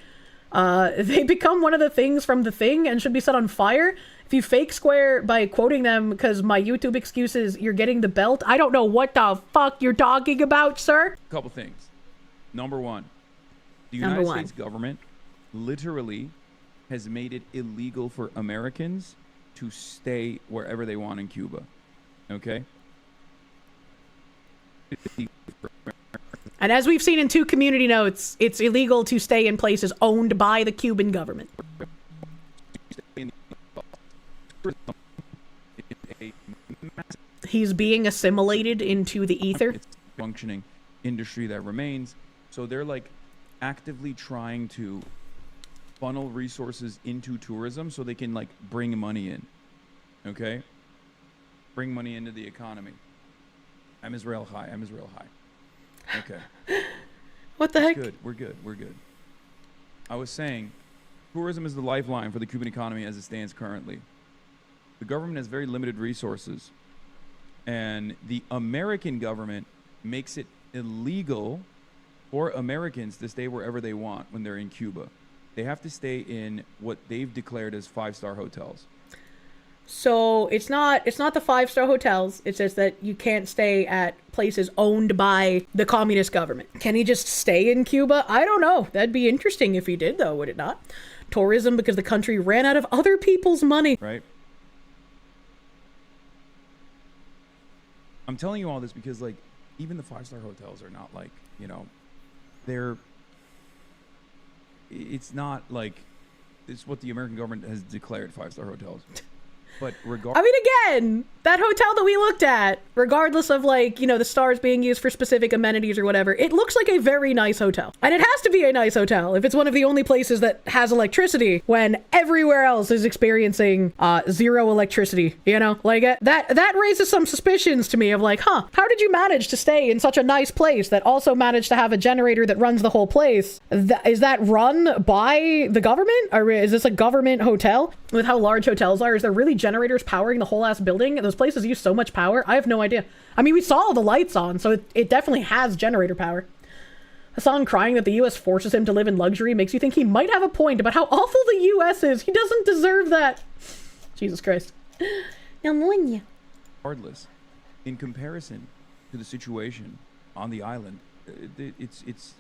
they become one of the things from the thing and should be set on fire. If you fake swear by quoting them because my YouTube excuse is you're getting the belt, I don't know what the fuck you're talking about, sir. A couple things. Number one, the United States government literally has made it illegal for Americans to stay wherever they want in Cuba. Okay? And as we've seen in 2 community notes, it's illegal to stay in places owned by the Cuban government. He's being assimilated into the ether. It's a functioning industry that remains. So they're like actively trying to funnel resources into tourism so they can like bring money in. Okay? Bring money into the economy. I'm Israel high. Okay. What the heck? Good. We're good. I was saying, tourism is the lifeline for the Cuban economy as it stands currently. The government has very limited resources, and the American government makes it illegal for Americans to stay wherever they want when they're in Cuba. They have to stay in what they've declared as 5-star hotels. So it's not the 5-star hotels. It's just that you can't stay at places owned by the communist government. Can he just stay in Cuba? I don't know. That'd be interesting if he did, though, would it not? Tourism because the country ran out of other people's money. Right. I'm telling you all this because, like, even the 5-star hotels are not like, it's not like it's what the American government has declared 5-star hotels. But I mean, again, that hotel that we looked at, regardless of like, you know, the stars being used for specific amenities or whatever, it looks like a very nice hotel. And it has to be a nice hotel if it's one of the only places that has electricity when everywhere else is experiencing zero electricity, you know? Like that raises some suspicions to me of like, huh, how did you manage to stay in such a nice place that also managed to have a generator that runs the whole place? Is that run by the government? Or is this a government hotel? With how large hotels are, is there really generators powering the whole ass building? Those places use so much power. I have no idea. I mean, we saw all the lights on, so it definitely has generator power. Hasan crying that the U.S. forces him to live in luxury makes you think he might have a point about how awful the U.S. is. He doesn't deserve that. Jesus Christ. Regardless, in comparison to the situation on the island, it's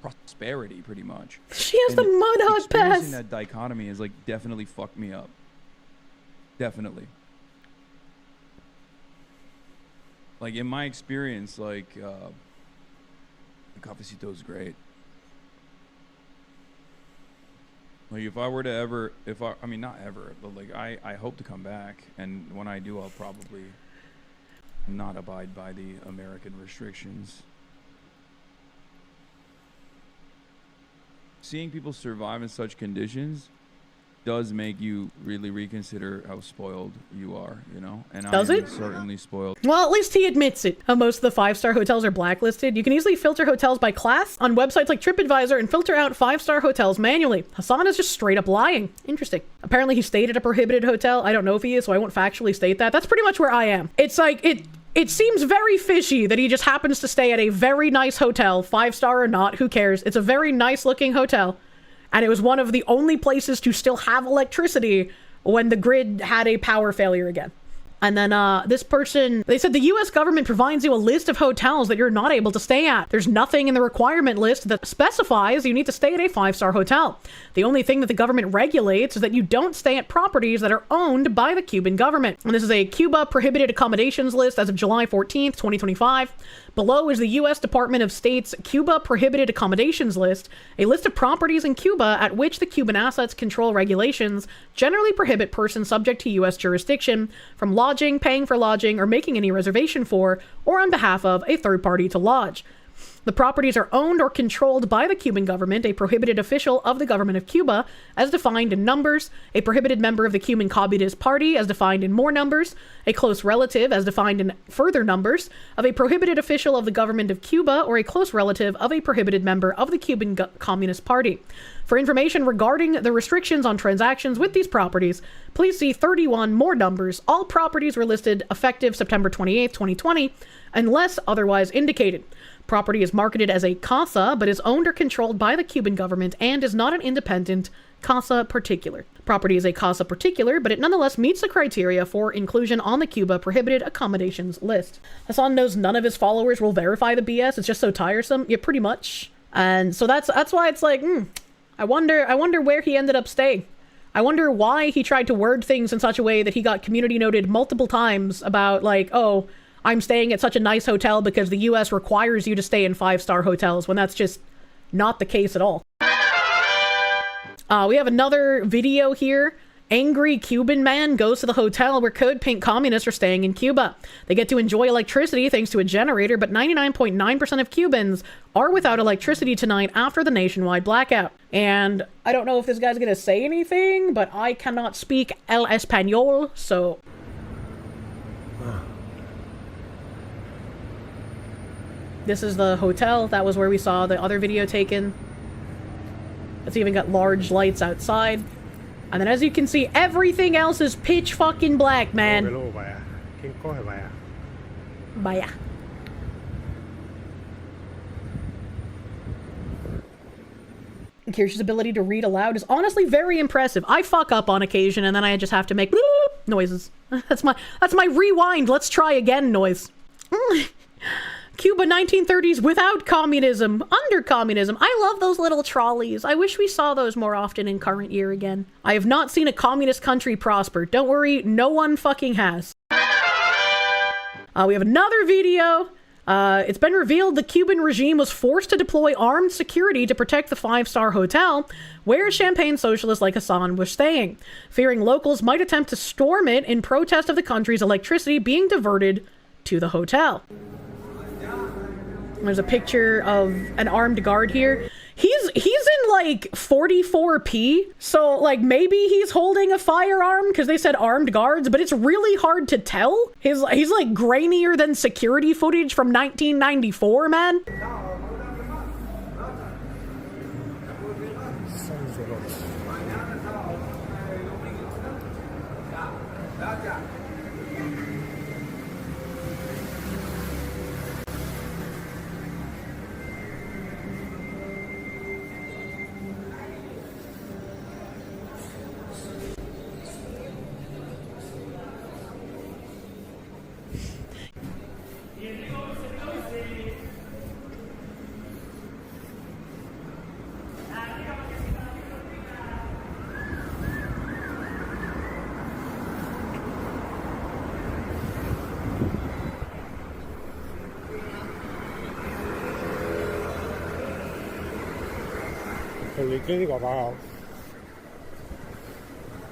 prosperity pretty much. She has the mud hut pass. Experiencing that dichotomy has like definitely fucked me up. Definitely. Like in my experience, like the cafecito is great. Like if I were to ever, I mean not ever, but like I hope to come back, and when I do, I'll probably not abide by the American restrictions. Seeing people survive in such conditions does make you really reconsider how spoiled you are, you know? And Does it? Certainly spoiled. Well, at least he admits it. Most of the 5-star hotels are blacklisted. You can easily filter hotels by class on websites like TripAdvisor and filter out 5-star hotels manually. Hasan is just straight up lying. Interesting. Apparently he stayed at a prohibited hotel. I don't know if he is, so I won't factually state that. That's pretty much where I am. It's like, it seems very fishy that he just happens to stay at a very nice hotel, 5-star or not, who cares? It's a very nice looking hotel. And it was one of the only places to still have electricity when the grid had a power failure again. And then this person, they said the U.S. government provides you a list of hotels that you're not able to stay at. There's nothing in the requirement list that specifies you need to stay at a 5-star hotel. The only thing that the government regulates is that you don't stay at properties that are owned by the Cuban government. And this is a Cuba Prohibited Accommodations list as of July 14th, 2025. Below is the U.S. Department of State's Cuba Prohibited Accommodations list, a list of properties in Cuba at which the Cuban Assets Control Regulations generally prohibit persons subject to U.S. jurisdiction from lodging, paying for lodging, or making any reservation for, or on behalf of, a third party to lodge. The properties are owned or controlled by the Cuban government, a prohibited official of the government of Cuba, as defined in numbers, a prohibited member of the Cuban Communist Party, as defined in more numbers, a close relative, as defined in further numbers, of a prohibited official of the government of Cuba, or a close relative of a prohibited member of the Cuban Communist Party. For information regarding the restrictions on transactions with these properties, please see 31 more numbers. All properties were listed effective September 28, 2020, unless otherwise indicated. Property is marketed as a casa, but is owned or controlled by the Cuban government and is not an independent casa particular. Property is a casa particular, but it nonetheless meets the criteria for inclusion on the Cuba Prohibited Accommodations list. Hasan knows none of his followers will verify the BS. It's just so tiresome. Yeah, pretty much. And so that's why it's like, I wonder where he ended up staying. I wonder why he tried to word things in such a way that he got community noted multiple times about like, oh, I'm staying at such a nice hotel because the U.S. requires you to stay in 5-star hotels, when that's just not the case at all. We have another video here. Angry Cuban man goes to the hotel where code pink communists are staying in Cuba. They get to enjoy electricity thanks to a generator, but 99.9% of Cubans are without electricity tonight after the nationwide blackout. And I don't know if this guy's gonna say anything, but I cannot speak el español, so... This is the hotel. That was where we saw the other video taken. It's even got large lights outside. And then as you can see, everything else is pitch fucking black, man. Baya. Kirsche's ability to read aloud is honestly very impressive. I fuck up on occasion and then I just have to make noises. That's my rewind, let's try again noise. Cuba 1930s without communism, under communism. I love those little trolleys. I wish we saw those more often in current year again. I have not seen a communist country prosper. Don't worry, no one fucking has. We have another video It's been revealed the Cuban regime was forced to deploy armed security to protect the five-star hotel where Champagne socialists like Hasan was staying, fearing locals might attempt to storm it in protest of the country's electricity being diverted to the hotel. There's a picture of an armed guard here. He's in like 44p, so like maybe he's holding a firearm because they said armed guards, but it's really hard to tell. He's like grainier than security footage from 1994, man.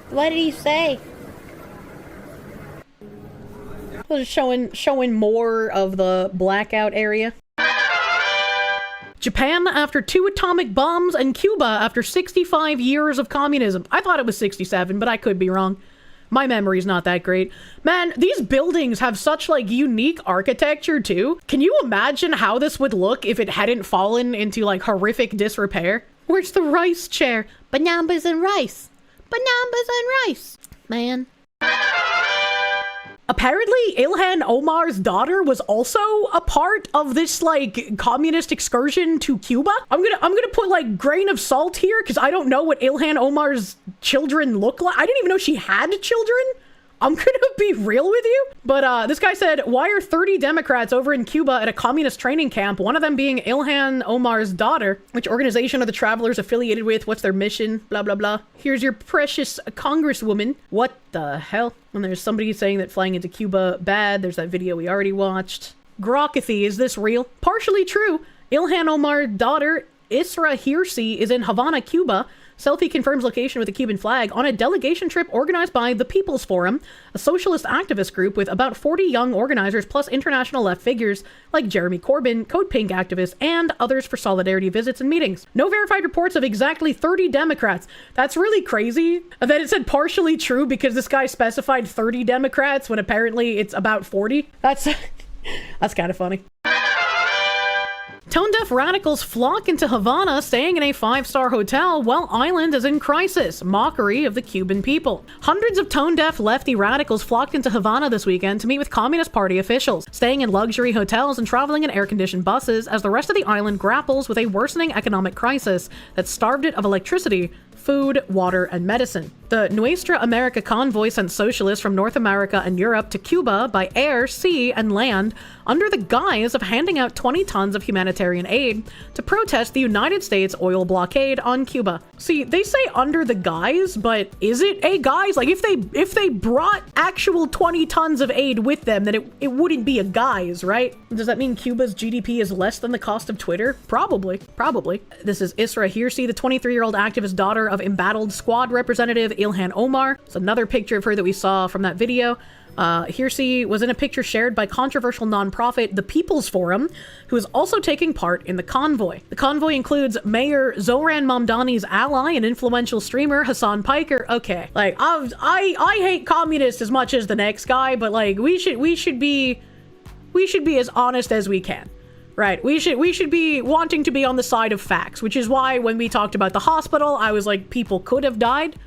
What did he say? Well, just showing more of the blackout area. Japan after 2 atomic bombs, and Cuba after 65 years of communism. I thought it was 67, but I could be wrong. My memory's not that great. Man, these buildings have such like unique architecture too. Can you imagine how this would look if it hadn't fallen into like horrific disrepair? Where's the rice chair? Bananas and rice. Bananas and rice. Man. Apparently, Ilhan Omar's daughter was also a part of this like communist excursion to Cuba. I'm gonna put like grain of salt here because I don't know what Ilhan Omar's children look like. I didn't even know she had children. I'm gonna be real with you. But this guy said, why are 30 Democrats over in Cuba at a communist training camp? One of them being Ilhan Omar's daughter. Which organization are the travelers affiliated with? What's their mission? Blah, blah, blah. Here's your precious congresswoman. What the hell? And there's somebody saying that flying into Cuba bad. There's that video we already watched. Grokathy, is this real? Partially true. Ilhan Omar's daughter, Isra Hirsi, is in Havana, Cuba. Selfie confirms location with the Cuban flag on a delegation trip organized by the People's Forum, a socialist activist group with about 40 young organizers plus international left figures like Jeremy Corbyn, Code Pink activists, and others for solidarity visits and meetings. No verified reports of exactly 30 Democrats. That's really crazy. And then it said partially true because this guy specified 30 Democrats when apparently it's about 40. That's kind of funny. Tone-deaf radicals flock into Havana, staying in a 5-star hotel while island is in crisis. Mockery of the Cuban people. Hundreds of tone-deaf lefty radicals flocked into Havana this weekend to meet with Communist Party officials, staying in luxury hotels and traveling in air-conditioned buses as the rest of the island grapples with a worsening economic crisis that starved it of electricity, food, water, and medicine. The Nuestra America convoy sent socialists from North America and Europe to Cuba by air, sea, and land under the guise of handing out 20 tons of humanitarian aid to protest the United States oil blockade on Cuba. See, they say under the guise, but is it a guise? Like, if they brought actual 20 tons of aid with them, then it wouldn't be a guise, right? Does that mean Cuba's GDP is less than the cost of Twitter? Probably. This is Isra Hirsi, the 23-year-old activist daughter of embattled squad representative Ilhan Omar. It's another picture of her that we saw from that video. Hirsi was in a picture shared by controversial nonprofit The People's Forum, who is also taking part in the convoy. The convoy includes Mayor Zohran Mamdani's ally and influential streamer Hasan Piker. Okay, like I hate communists as much as the next guy, but like we should be as honest as we can. Right, we should be wanting to be on the side of facts, which is why when we talked about the hospital, I was like, people could have died.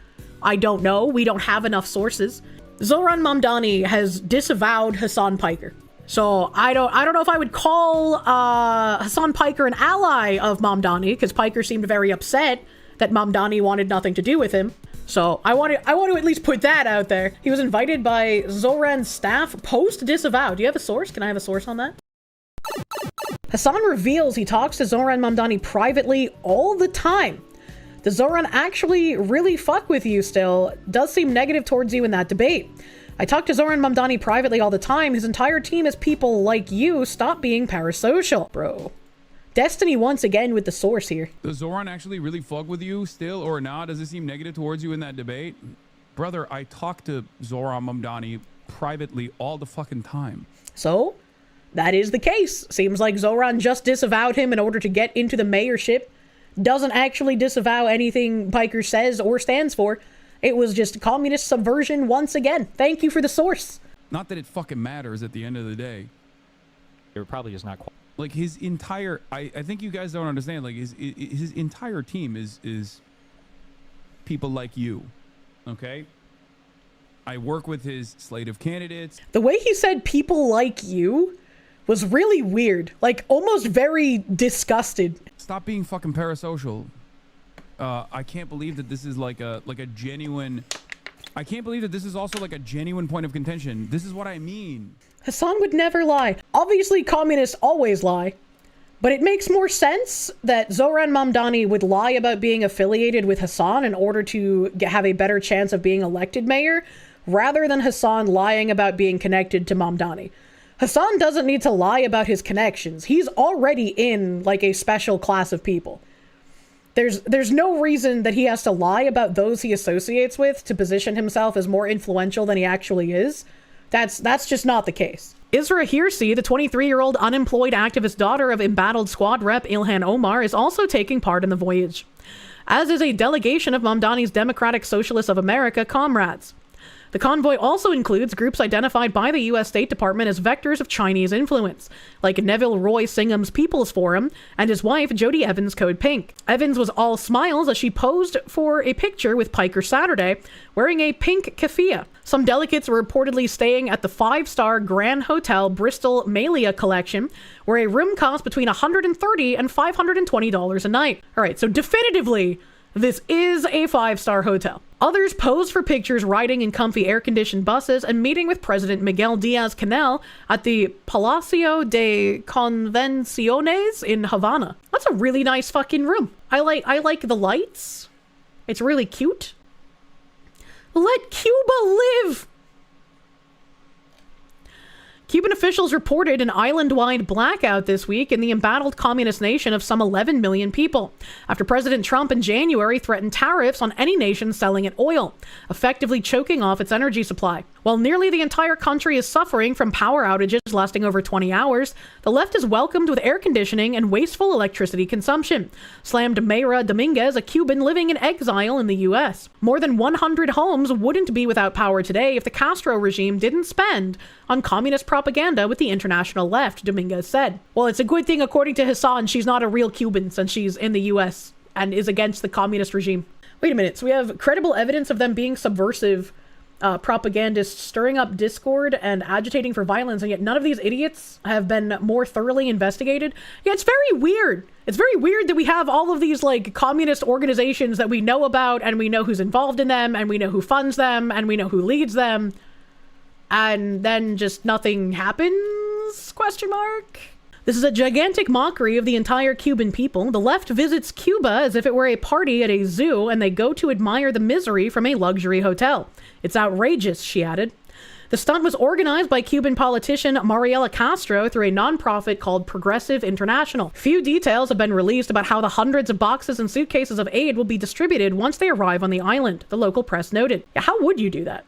I don't know. We don't have enough sources. Zohran Mamdani has disavowed Hasan Piker. So I don't know if I would call Hasan Piker an ally of Mamdani, because Piker seemed very upset that Mamdani wanted nothing to do with him. So I want to at least put that out there. He was invited by Zohran's staff post-disavow. Do you have a source? Can I have a source on that? Hasan reveals he talks to Zohran Mamdani privately all the time. Does Zohran actually really fuck with you still? Does seem negative towards you in that debate. I talk to Zohran Mamdani privately all the time. His entire team is people like you. Stop being parasocial. Bro. Destiny once again with the source here. Does Zohran actually really fuck with you still or not? Does it seem negative towards you in that debate? Brother, I talk to Zohran Mamdani privately all the fucking time. So, that is the case. Seems like Zohran just disavowed him in order to get into the mayorship. Doesn't actually disavow anything Piker says or stands for. It was just communist subversion once again. Thank you for the source. Not that it fucking matters at the end of the day. They were probably just not like his entire I think you guys don't understand, like his entire team is people like you. Okay? I work with his slate of candidates. The way he said people like you was really weird. Like almost very disgusted. Stop being fucking parasocial. I can't believe that this is like a genuine I can't believe that this is also like a genuine point of contention. This is what I mean. Hasan would never lie. Obviously, communists always lie. But it makes more sense that Zohran Mamdani would lie about being affiliated with Hasan in order to have a better chance of being elected mayor, rather than Hasan lying about being connected to Mamdani. Hasan doesn't need to lie about his connections. He's already in, like, a special class of people. There's no reason that he has to lie about those he associates with to position himself as more influential than he actually is. That's just not the case. Isra Hirsi, the 23-year-old unemployed activist daughter of embattled squad rep Ilhan Omar, is also taking part in the voyage, as is a delegation of Mamdani's Democratic Socialists of America comrades. The convoy also includes groups identified by the U.S. State Department as vectors of Chinese influence, like Neville Roy Singham's People's Forum and his wife Jodie Evans' Code Pink. Evans was all smiles as she posed for a picture with Piker Saturday, wearing a pink keffiyeh. Some delegates were reportedly staying at the 5-star Grand Hotel Bristol Malia Collection, where a room costs between $130 and $520 a night. All right, so definitively, this is a 5-star hotel. Others posed for pictures riding in comfy air-conditioned buses and meeting with President Miguel Diaz Canel at the Palacio de Convenciones in Havana. That's a really nice fucking room. I like the lights. It's really cute. Let Cuba live! Cuban officials reported an island-wide blackout this week in the embattled communist nation of some 11 million people, after President Trump in January threatened tariffs on any nation selling it oil, effectively choking off its energy supply. While nearly the entire country is suffering from power outages lasting over 20 hours, the left is welcomed with air conditioning and wasteful electricity consumption, slammed Mayra Dominguez, a Cuban living in exile in the U.S. More than 100 homes wouldn't be without power today if the Castro regime didn't spend on communist propaganda with the international left, Dominguez said. Well, it's a good thing, according to Hasan, she's not a real Cuban since she's in the U.S. and is against the communist regime. Wait a minute, so we have credible evidence of them being subversive propagandists stirring up discord and agitating for violence, and yet none of these idiots have been more thoroughly investigated. Yeah, it's very weird. It's very weird that we have all of these like communist organizations that we know about, and we know who's involved in them, and we know who funds them, and we know who leads them, and then just nothing happens? Question mark. This is a gigantic mockery of the entire Cuban people. The left visits Cuba as if it were a party at a zoo, and they go to admire the misery from a luxury hotel. It's outrageous, she added. The stunt was organized by Cuban politician Mariela Castro through a nonprofit called Progressive International. Few details have been released about how the hundreds of boxes and suitcases of aid will be distributed once they arrive on the island, the local press noted. How would you do that?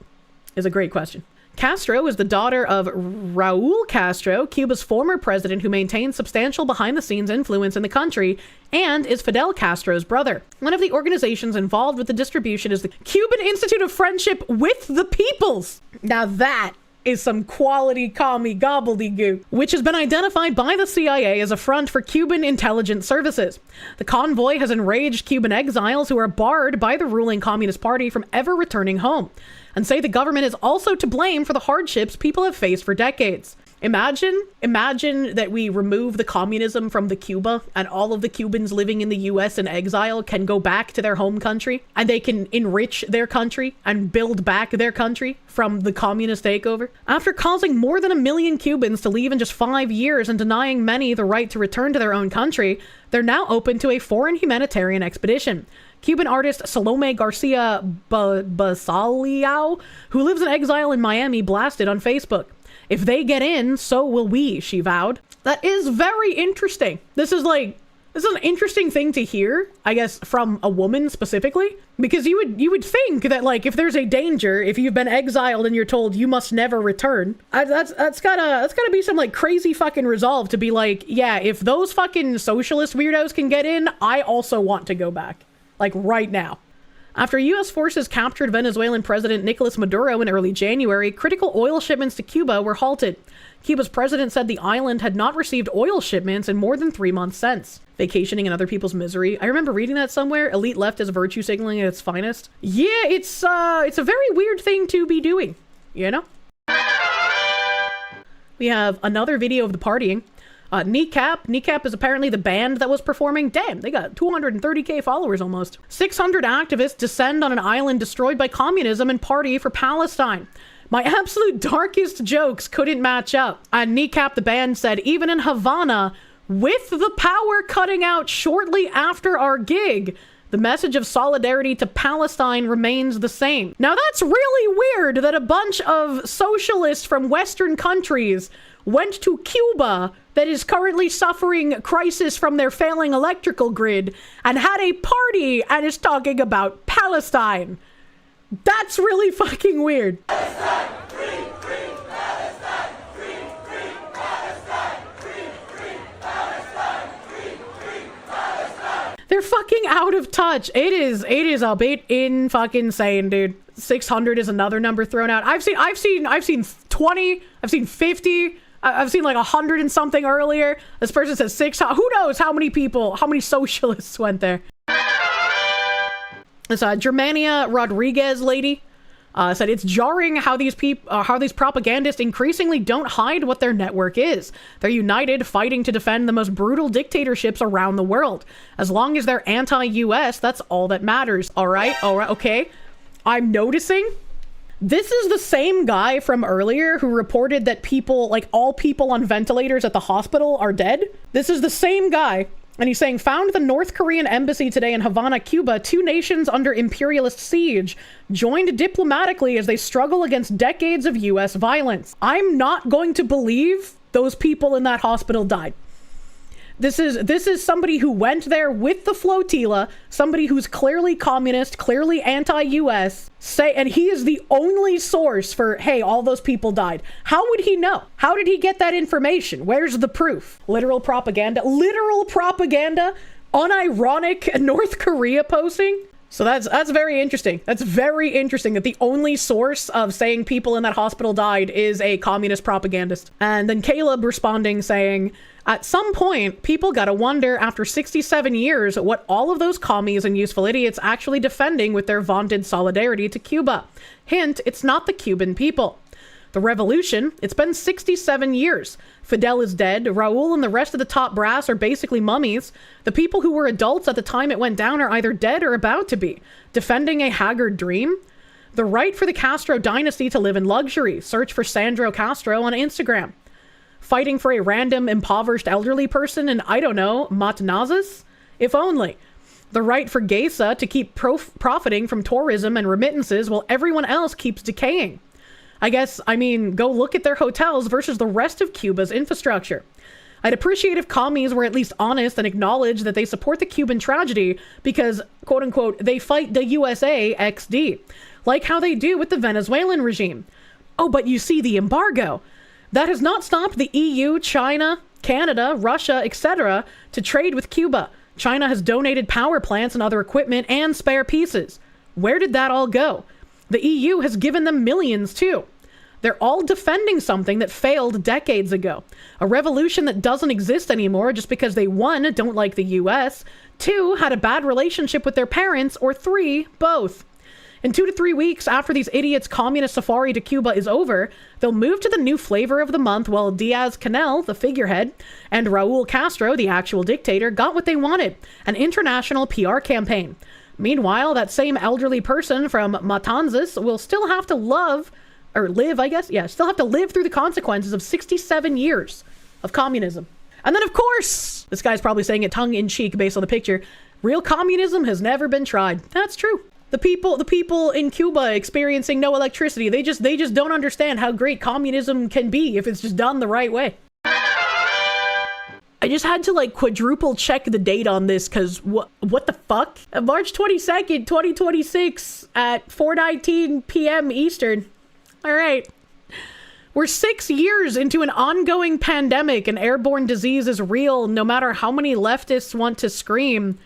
Is a great question. Castro is the daughter of Raul Castro, Cuba's former president who maintained substantial behind-the-scenes influence in the country, and is Fidel Castro's brother. One of the organizations involved with the distribution is the Cuban Institute of Friendship with the Peoples. Now that is some quality commie gobbledygook, which has been identified by the CIA as a front for Cuban intelligence services. The convoy has enraged Cuban exiles who are barred by the ruling Communist Party from ever returning home, and say the government is also to blame for the hardships people have faced for decades. Imagine that we remove the communism from the Cuba, and all of the Cubans living in the US in exile can go back to their home country, and they can enrich their country and build back their country from the communist takeover. After causing more than 1 million Cubans to leave in just 5 years and denying many the right to return to their own country, they're now open to a foreign humanitarian expedition. Cuban artist Salome Garcia Basaliao, who lives in exile in Miami, blasted on Facebook. If they get in, so will we, she vowed. That is very interesting. This is an interesting thing to hear, I guess, from a woman specifically, because you would think that, like, if there's a danger, if you've been exiled and you're told you must never return, that's gotta be some, like, crazy fucking resolve to be like, yeah, if those fucking socialist weirdos can get in, I also want to go back, like, right now. After U.S. forces captured Venezuelan President Nicolas Maduro in early January, critical oil shipments to Cuba were halted. Cuba's president said the island had not received oil shipments in more than 3 months since. Vacationing in other people's misery. I remember reading that somewhere. Elite left as virtue signaling at its finest. Yeah, it's a very weird thing to be doing, you know? We have another video of the partying. Kneecap is apparently the band that was performing. Damn, they got 230k followers almost. 600 activists descend on an island destroyed by communism and party for Palestine. My absolute darkest jokes couldn't match up. And Kneecap, the band, said, even in Havana, with the power cutting out shortly after our gig, the message of solidarity to Palestine remains the same. Now that's really weird that a bunch of socialists from Western countries went to Cuba, that is currently suffering crisis from their failing electrical grid, and had a party and is talking about Palestine. That's really fucking weird. Palestine, free, free, Palestine, free, free, Palestine, free, free, Palestine, free, free, Palestine. They're fucking out of touch. It is a bit in fucking insane, dude. 600 is another number thrown out. I've seen 20, I've seen 50. I've seen like 100 and something earlier. This person says 600. Who knows how many people, how many socialists went there? This Germania Rodriguez lady said it's jarring how these propagandists increasingly don't hide what their network is. They're united, fighting to defend the most brutal dictatorships around the world. As long as they're anti-US, that's all that matters. All right, okay. I'm noticing. This is the same guy from earlier who reported that people, like all people on ventilators at the hospital are dead. This is the same guy. And he's saying, found the North Korean embassy today in Havana, Cuba, 2 nations under imperialist siege, joined diplomatically as they struggle against decades of US violence. I'm not going to believe those people in that hospital died. This is somebody who went there with the flotilla, somebody who's clearly communist, clearly anti-US, and he is the only source for, hey, all those people died. How would he know? How did he get that information? Where's the proof? Literal propaganda, unironic North Korea posting. So that's very interesting. That's very interesting that the only source of saying people in that hospital died is a communist propagandist. And then Caleb responding saying, at some point, people gotta wonder after 67 years what all of those commies and useful idiots actually defending with their vaunted solidarity to Cuba. Hint, it's not the Cuban people. The revolution, it's been 67 years. Fidel is dead. Raul and the rest of the top brass are basically mummies. The people who were adults at the time it went down are either dead or about to be. Defending a haggard dream? The right for the Castro dynasty to live in luxury. Search for Sandro Castro on Instagram. Fighting for a random impoverished elderly person in, I don't know, Matanzas? If only. The right for Geisa to keep profiting from tourism and remittances while everyone else keeps decaying. I mean, go look at their hotels versus the rest of Cuba's infrastructure. I'd appreciate if commies were at least honest and acknowledge that they support the Cuban tragedy because, quote unquote, they fight the USA XD, like how they do with the Venezuelan regime. Oh, but you see the embargo. That has not stopped the EU, China, Canada, Russia, etc. to trade with Cuba. China has donated power plants and other equipment and spare pieces. Where did that all go? The EU has given them millions too. They're all defending something that failed decades ago. A revolution that doesn't exist anymore just because they, 1, don't like the US, 2, had a bad relationship with their parents, or 3, both. In 2 to 3 weeks after these idiots' communist safari to Cuba is over, they'll move to the new flavor of the month while Diaz Canel, the figurehead, and Raul Castro, the actual dictator, got what they wanted, an international PR campaign. Meanwhile, that same elderly person from Matanzas will still have to live through the consequences of 67 years of communism. And then, of course, this guy's probably saying it tongue-in-cheek based on the picture, Real communism has never been tried. That's true. The people in Cuba experiencing no electricity, they just don't understand how great communism can be if it's just done the right way. I just had to like quadruple check the date on this because what the fuck? March 22nd, 2026 at 4:19 p.m. Eastern. All right. We're 6 years into an ongoing pandemic and airborne disease is real no matter how many leftists want to scream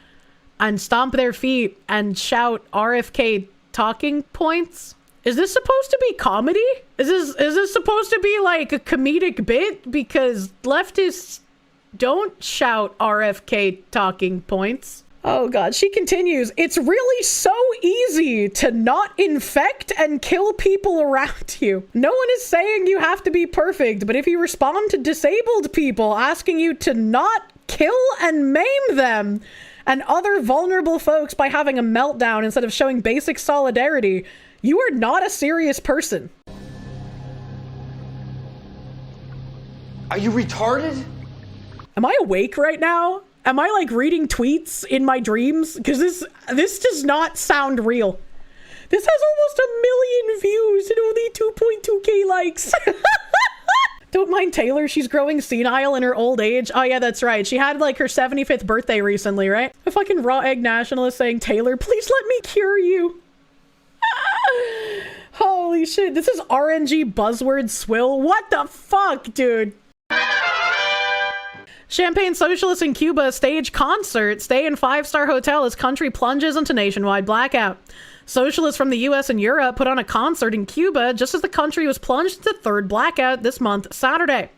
and stomp their feet and shout RFK talking points. Is this supposed to be comedy? Is this supposed to be like a comedic bit? Because leftists don't shout RFK talking points. Oh god, she continues. It's really so easy to not infect and kill people around you. No one is saying you have to be perfect, but if you respond to disabled people asking you to not kill and maim them and other vulnerable folks by having a meltdown instead of showing basic solidarity, you are not a serious person. Are you retarded? Am I awake right now? Am I like reading tweets in my dreams? Because this does not sound real. This has almost 1 million views and only 2.2k likes. Don't mind Taylor, she's growing senile in her old age. Oh yeah, that's right. She had like her 75th birthday recently, right? A fucking raw egg nationalist saying, Taylor, please let me cure you. Holy shit, this is RNG buzzword swill. What the fuck, dude? Champagne Socialists in Cuba stage concert, stay in 5-star hotel as country plunges into nationwide blackout. Socialists from the US and Europe put on a concert in Cuba just as the country was plunged into third blackout this month, Saturday.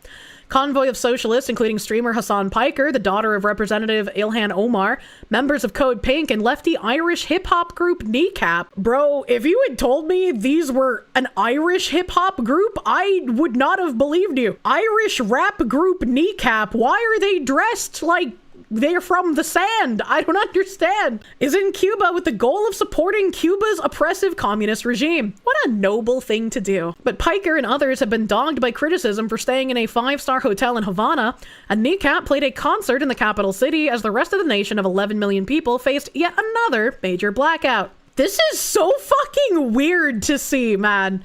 Convoy of socialists, including streamer Hasan Piker, the daughter of Representative Ilhan Omar, members of Code Pink, and lefty Irish hip-hop group Kneecap. Bro, if you had told me these were an Irish hip-hop group, I would not have believed you. Irish rap group Kneecap, why are they dressed like they're from the sand? I don't understand. Is in Cuba with the goal of supporting Cuba's oppressive communist regime. What a noble thing to do. But Piker and others have been dogged by criticism for staying in a 5-star hotel in Havana, and Kneecap played a concert in the capital city as the rest of the nation of 11 million people faced yet another major blackout. This is so fucking weird to see, man.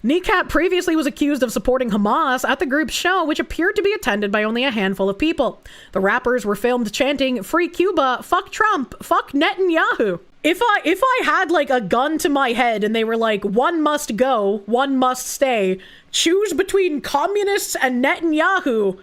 Kneecap previously was accused of supporting Hamas at the group's show, which appeared to be attended by only a handful of people. The rappers were filmed chanting, "Free Cuba, fuck Trump, fuck Netanyahu." If I had like a gun to my head and they were like, one must go, one must stay, choose between communists and Netanyahu,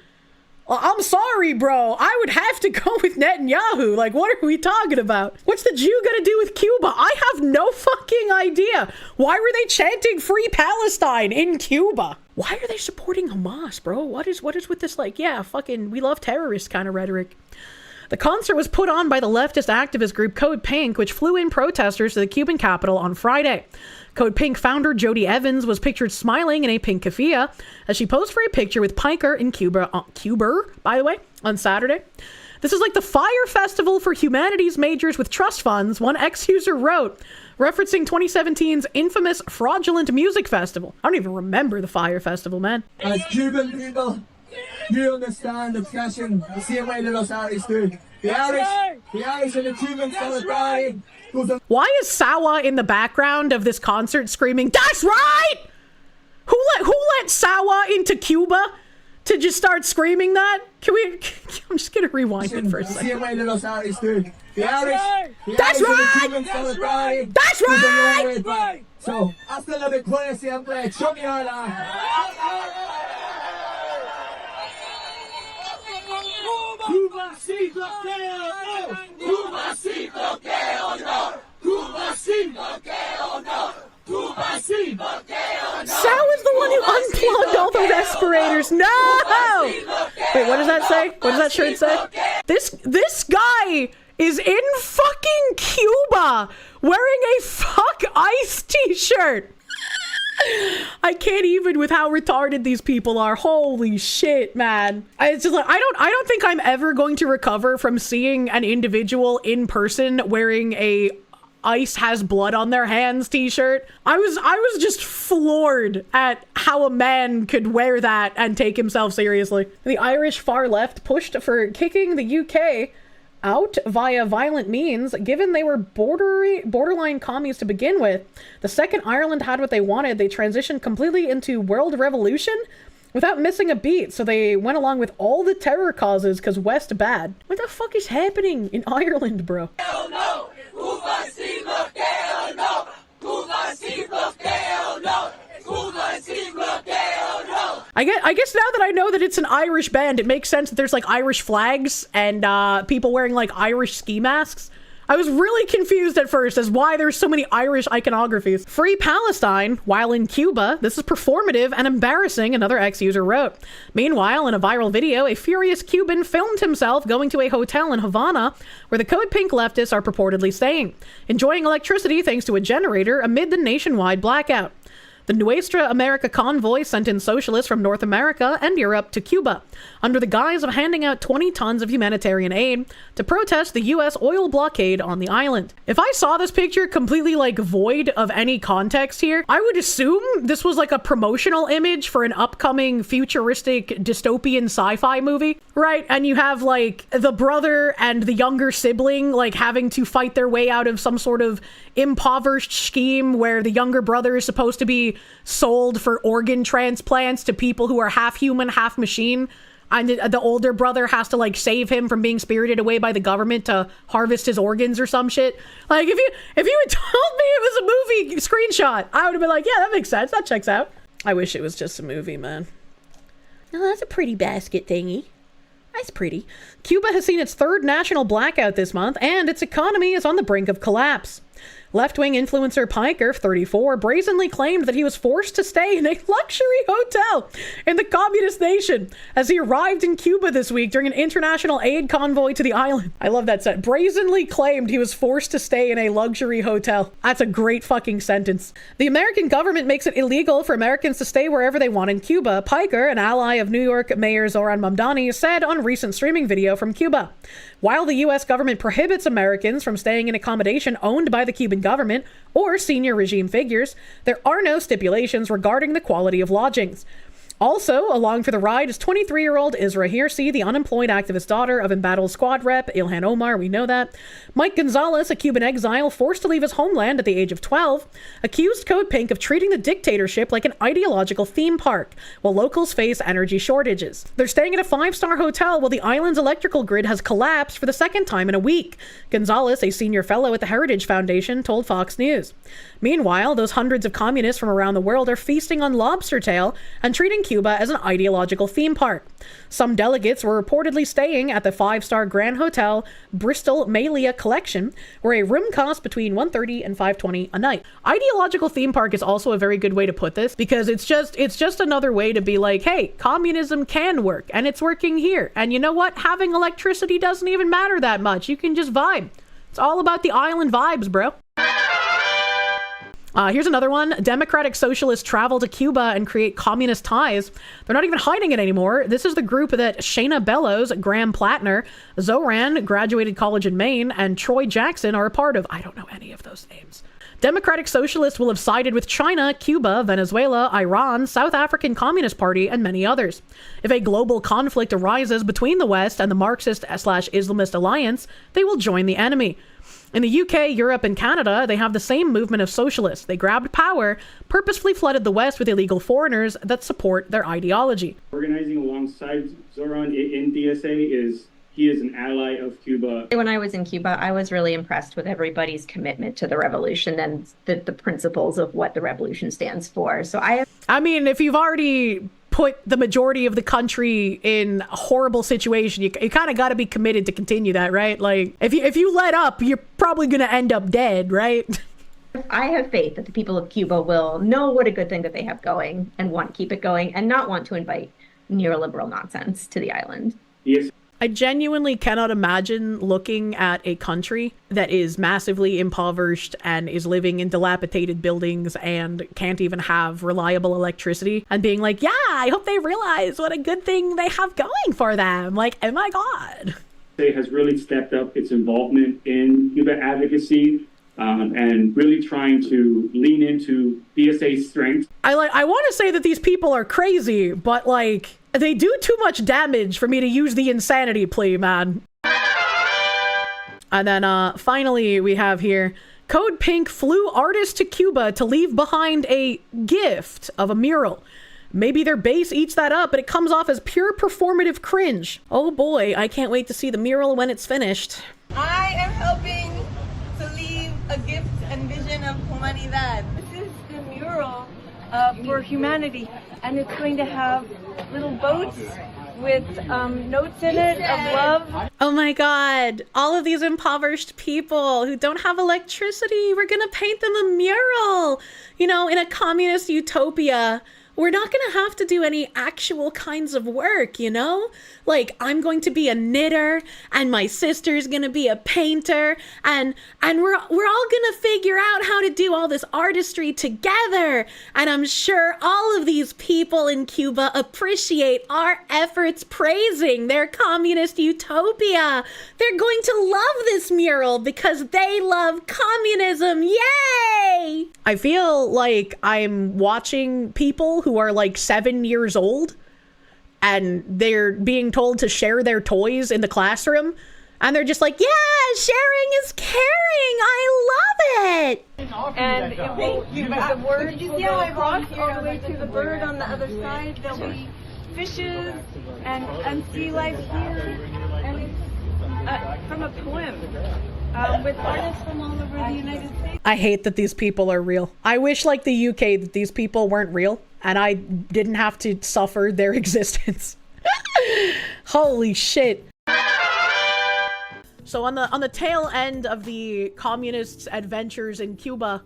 I'm sorry, bro. I would have to go with Netanyahu. Like, what are we talking about? What's the Jew gonna do with Cuba? I have no fucking idea. Why were they chanting Free Palestine in Cuba? Why are they supporting Hamas, bro? What is with this, like, yeah, fucking, we love terrorists kind of rhetoric? The concert was put on by the leftist activist group Code Pink, which flew in protesters to the Cuban capital on Friday. Code Pink founder Jodie Evans was pictured smiling in a pink keffiyeh as she posed for a picture with Piker in Cuba, by the way, on Saturday. This is like the Fire Festival for humanities majors with trust funds, one ex-user wrote, referencing 2017's infamous fraudulent music festival. I don't even remember the Fire Festival, man. As Cuban people, you understand the passion the same way that us Irish do. The Irish and the Cubans solidarity. Why is Sawa in the background of this concert screaming, "That's right"? Who let Sawa into Cuba to just start screaming that? I'm just gonna rewind it for a second. The same way that us Irish do. The Irish That's right! and the Cubans solidarity. That's right! So, I still love it when I see I'm playing. Show me how to. Cuba sí bloqueo, Cuba sí bloqueo, Cuba sí bloqueo, Cuba sí bloqueo. Sal is the one who unplugged all the respirators. No! Wait, what does that say? What does that shirt say? This guy is in fucking Cuba wearing a fuck ICE t-shirt. I can't even with how retarded these people are. Holy shit, man. It's just like I don't think I'm ever going to recover from seeing an individual in person wearing a ICE has blood on their hands t-shirt. I was just floored at how a man could wear that and take himself seriously. The Irish far left pushed for kicking the UK out via violent means, given they were borderline commies to begin with. The second Ireland had what they wanted, they transitioned completely into world revolution without missing a beat, so they went along with all the terror causes because West bad. What the fuck is happening in Ireland, bro? Hell no! Cuba sí bloqueo no! Cuba sí bloqueo no! Cuba sí bloqueo no! I guess now that I know that it's an Irish band, it makes sense that there's like Irish flags and people wearing like Irish ski masks. I was really confused at first as why there's so many Irish iconographies. Free Palestine, while in Cuba, this is performative and embarrassing, another ex-user wrote. Meanwhile, in a viral video, a furious Cuban filmed himself going to a hotel in Havana where the Code Pink leftists are purportedly staying, enjoying electricity thanks to a generator amid the nationwide blackout. The Nuestra America convoy sent in socialists from North America and Europe to Cuba, under the guise of handing out 20 tons of humanitarian aid to protest the U.S. oil blockade on the island. If I saw this picture completely like void of any context here, I would assume this was like a promotional image for an upcoming futuristic dystopian sci-fi movie, right? And you have like the brother and the younger sibling like having to fight their way out of some sort of impoverished scheme where the younger brother is supposed to be sold for organ transplants to people who are half human, half machine. And the older brother has to like save him from being spirited away by the government to harvest his organs or some shit. Like if you had told me it was a movie screenshot, I would have been like, yeah, that makes sense. That checks out. I wish it was just a movie, man. Oh, that's a pretty basket thingy. That's pretty. Cuba has seen its third national blackout this month, and its economy is on the brink of collapse. Left-wing influencer Piker, 34, brazenly claimed that he was forced to stay in a luxury hotel in the communist nation as he arrived in Cuba this week during an international aid convoy to the island. I love that sentence. Brazenly claimed he was forced to stay in a luxury hotel. That's a great fucking sentence. The American government makes it illegal for Americans to stay wherever they want in Cuba, Piker, an ally of New York Mayor Zohran Mamdani, said on a recent streaming video from Cuba. While the U.S. government prohibits Americans from staying in accommodation owned by the Cuban government or senior regime figures, there are no stipulations regarding the quality of lodgings. Also, along for the ride is 23-year-old Isra Hirsi, the unemployed activist daughter of embattled squad rep Ilhan Omar, we know that. Mike Gonzalez, a Cuban exile forced to leave his homeland at the age of 12, accused Code Pink of treating the dictatorship like an ideological theme park, while locals face energy shortages. They're staying at a 5-star hotel while the island's electrical grid has collapsed for the second time in a week, Gonzalez, a senior fellow at the Heritage Foundation, told Fox News. Meanwhile, those hundreds of communists from around the world are feasting on lobster tail and treating Cuba as an ideological theme park. Some delegates were reportedly staying at the 5-star Grand Hotel Bristol Malia Collection, where a room costs between $130 and $520 a night. Ideological theme park is also a very good way to put this, because it's just another way to be like, hey, communism can work, and it's working here. And you know what? Having electricity doesn't even matter that much. You can just vibe. It's all about the island vibes, bro. Here's another one. Democratic Socialists travel to Cuba and create communist ties. They're not even hiding it anymore. This is the group that Shayna Bellows, Graham Plattner, Zohran, graduated college in Maine, and Troy Jackson are a part of. I don't know any of those names. Democratic Socialists will have sided with China, Cuba, Venezuela, Iran, South African Communist Party, and many others. If a global conflict arises between the West and the Marxist/Islamist alliance, they will join the enemy. In the UK, Europe, and Canada, they have the same movement of socialists. They grabbed power, purposefully flooded the West with illegal foreigners that support their ideology. Organizing alongside Zohran in DSA he is an ally of Cuba. When I was in Cuba, I was really impressed with everybody's commitment to the revolution and the principles of what the revolution stands for. So I mean, if you've already put the majority of the country in a horrible situation, you kind of got to be committed to continue that, right? Like, if you let up, you're probably going to end up dead, right? I have faith that the people of Cuba will know what a good thing that they have going and want to keep it going and not want to invite neoliberal nonsense to the island. Yes. I genuinely cannot imagine looking at a country that is massively impoverished and is living in dilapidated buildings and can't even have reliable electricity and being like, yeah, I hope they realize what a good thing they have going for them. Like, oh my God. DSA has really stepped up its involvement in Cuba advocacy and really trying to lean into DSA's strengths. I want to say that these people are crazy, but like, they do too much damage for me to use the insanity plea, man. And then finally we have here, Code Pink flew artists to Cuba to leave behind a gift of a mural. Maybe their base eats that up, but it comes off as pure performative cringe. Oh boy, I can't wait to see the mural when it's finished. I am helping to leave a gift and vision of humanidad. This is the mural for humanity, and it's going to have little boats with notes in it of love. Oh my god, all of these impoverished people who don't have electricity, we're gonna paint them a mural. You know, in a communist utopia, we're not gonna have to do any actual kinds of work, you know? Like, I'm going to be a knitter, and my sister's gonna be a painter, and we're all gonna figure out how to do all this artistry together. And I'm sure all of these people in Cuba appreciate our efforts praising their communist utopia. They're going to love this mural because they love communism. Yay! I feel like I'm watching people who are like 7 years old and they're being told to share their toys in the classroom, and they're just like, yeah, sharing is caring. I love it. And it will, the words will go across all the way to the bird on the other side. There'll be fishes and sea life here. And it's from a poem with artists from all over the United States. I hate that these people are real. I wish, like the UK, that these people weren't real and I didn't have to suffer their existence. Holy shit. So on the tail end of the communists' adventures in Cuba,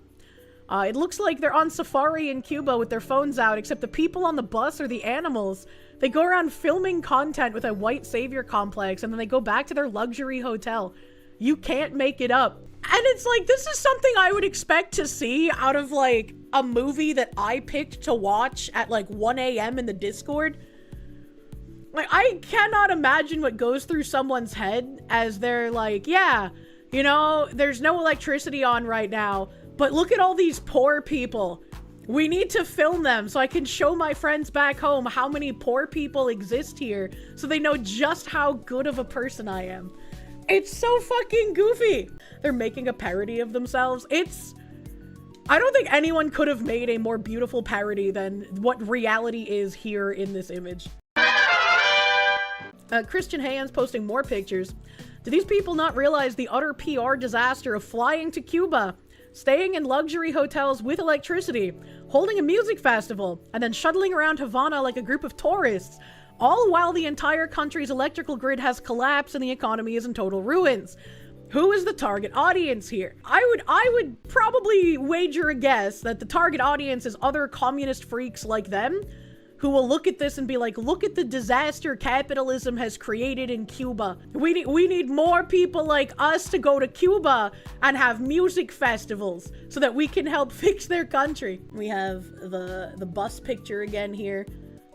it looks like they're on safari in Cuba with their phones out, except the people on the bus are the animals. They go around filming content with a white savior complex, and then they go back to their luxury hotel. You can't make it up. And it's like, this is something I would expect to see out of like a movie that I picked to watch at like 1 a.m. in the Discord. Like, I cannot imagine what goes through someone's head as they're like, yeah, you know, there's no electricity on right now, but look at all these poor people. We need to film them so I can show my friends back home how many poor people exist here so they know just how good of a person I am. It's so fucking goofy. They're making a parody of themselves. I don't think anyone could have made a more beautiful parody than what reality is here in this image. Christian Haynes posting more pictures. Do these people not realize the utter PR disaster of flying to Cuba, staying in luxury hotels with electricity, holding a music festival, and then shuttling around Havana like a group of tourists, all while the entire country's electrical grid has collapsed and the economy is in total ruins? Who is the target audience here? I would probably wager a guess that the target audience is other communist freaks like them, who will look at this and be like, look at the disaster capitalism has created in Cuba. We need more people like us to go to Cuba and have music festivals so that we can help fix their country. We have the bus picture again here,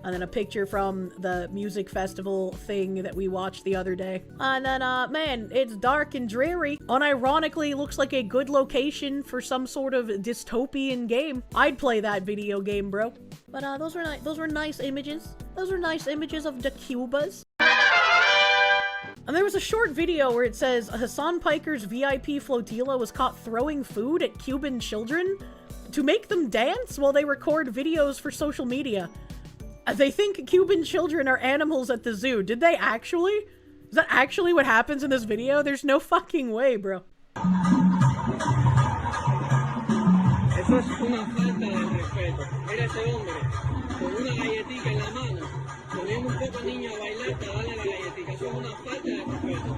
and then a picture from the music festival thing that we watched the other day. And then, man, it's dark and dreary. Unironically, looks like a good location for some sort of dystopian game. I'd play that video game, bro. But those were nice images. Those were nice images of the Cubas. And there was a short video where it says Hasan Piker's VIP flotilla was caught throwing food at Cuban children to make them dance while they record videos for social media. They think Cuban children are animals at the zoo. Did they actually? Is that actually what happens in this video? There's no fucking way, bro. Eso es una falta de respeto. Mira ese hombre con una galletita en la mano, poniendo un poco niño a bailar para darle la galletita. Eso es una falta de respeto.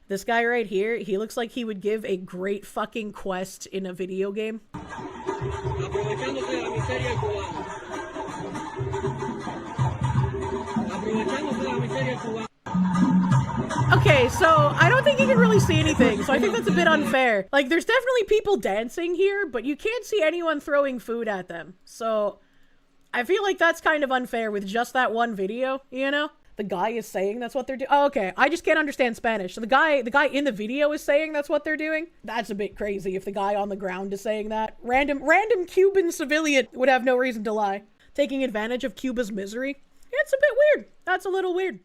This guy right here, he looks like he would give a great fucking quest in a video game. Aprovechándose de la miseria cubana. Aprovechándose de la miseria cubana. Okay, so I don't think you can really see anything, so I think that's a bit unfair. Like, there's definitely people dancing here, but you can't see anyone throwing food at them. So I feel like that's kind of unfair with just that one video, you know? The guy is saying that's what they're doing. Oh, okay, I just can't understand Spanish. So the guy in the video is saying that's what they're doing? That's a bit crazy if the guy on the ground is saying that. Random Cuban civilian would have no reason to lie. Taking advantage of Cuba's misery? It's a bit weird. That's a little weird.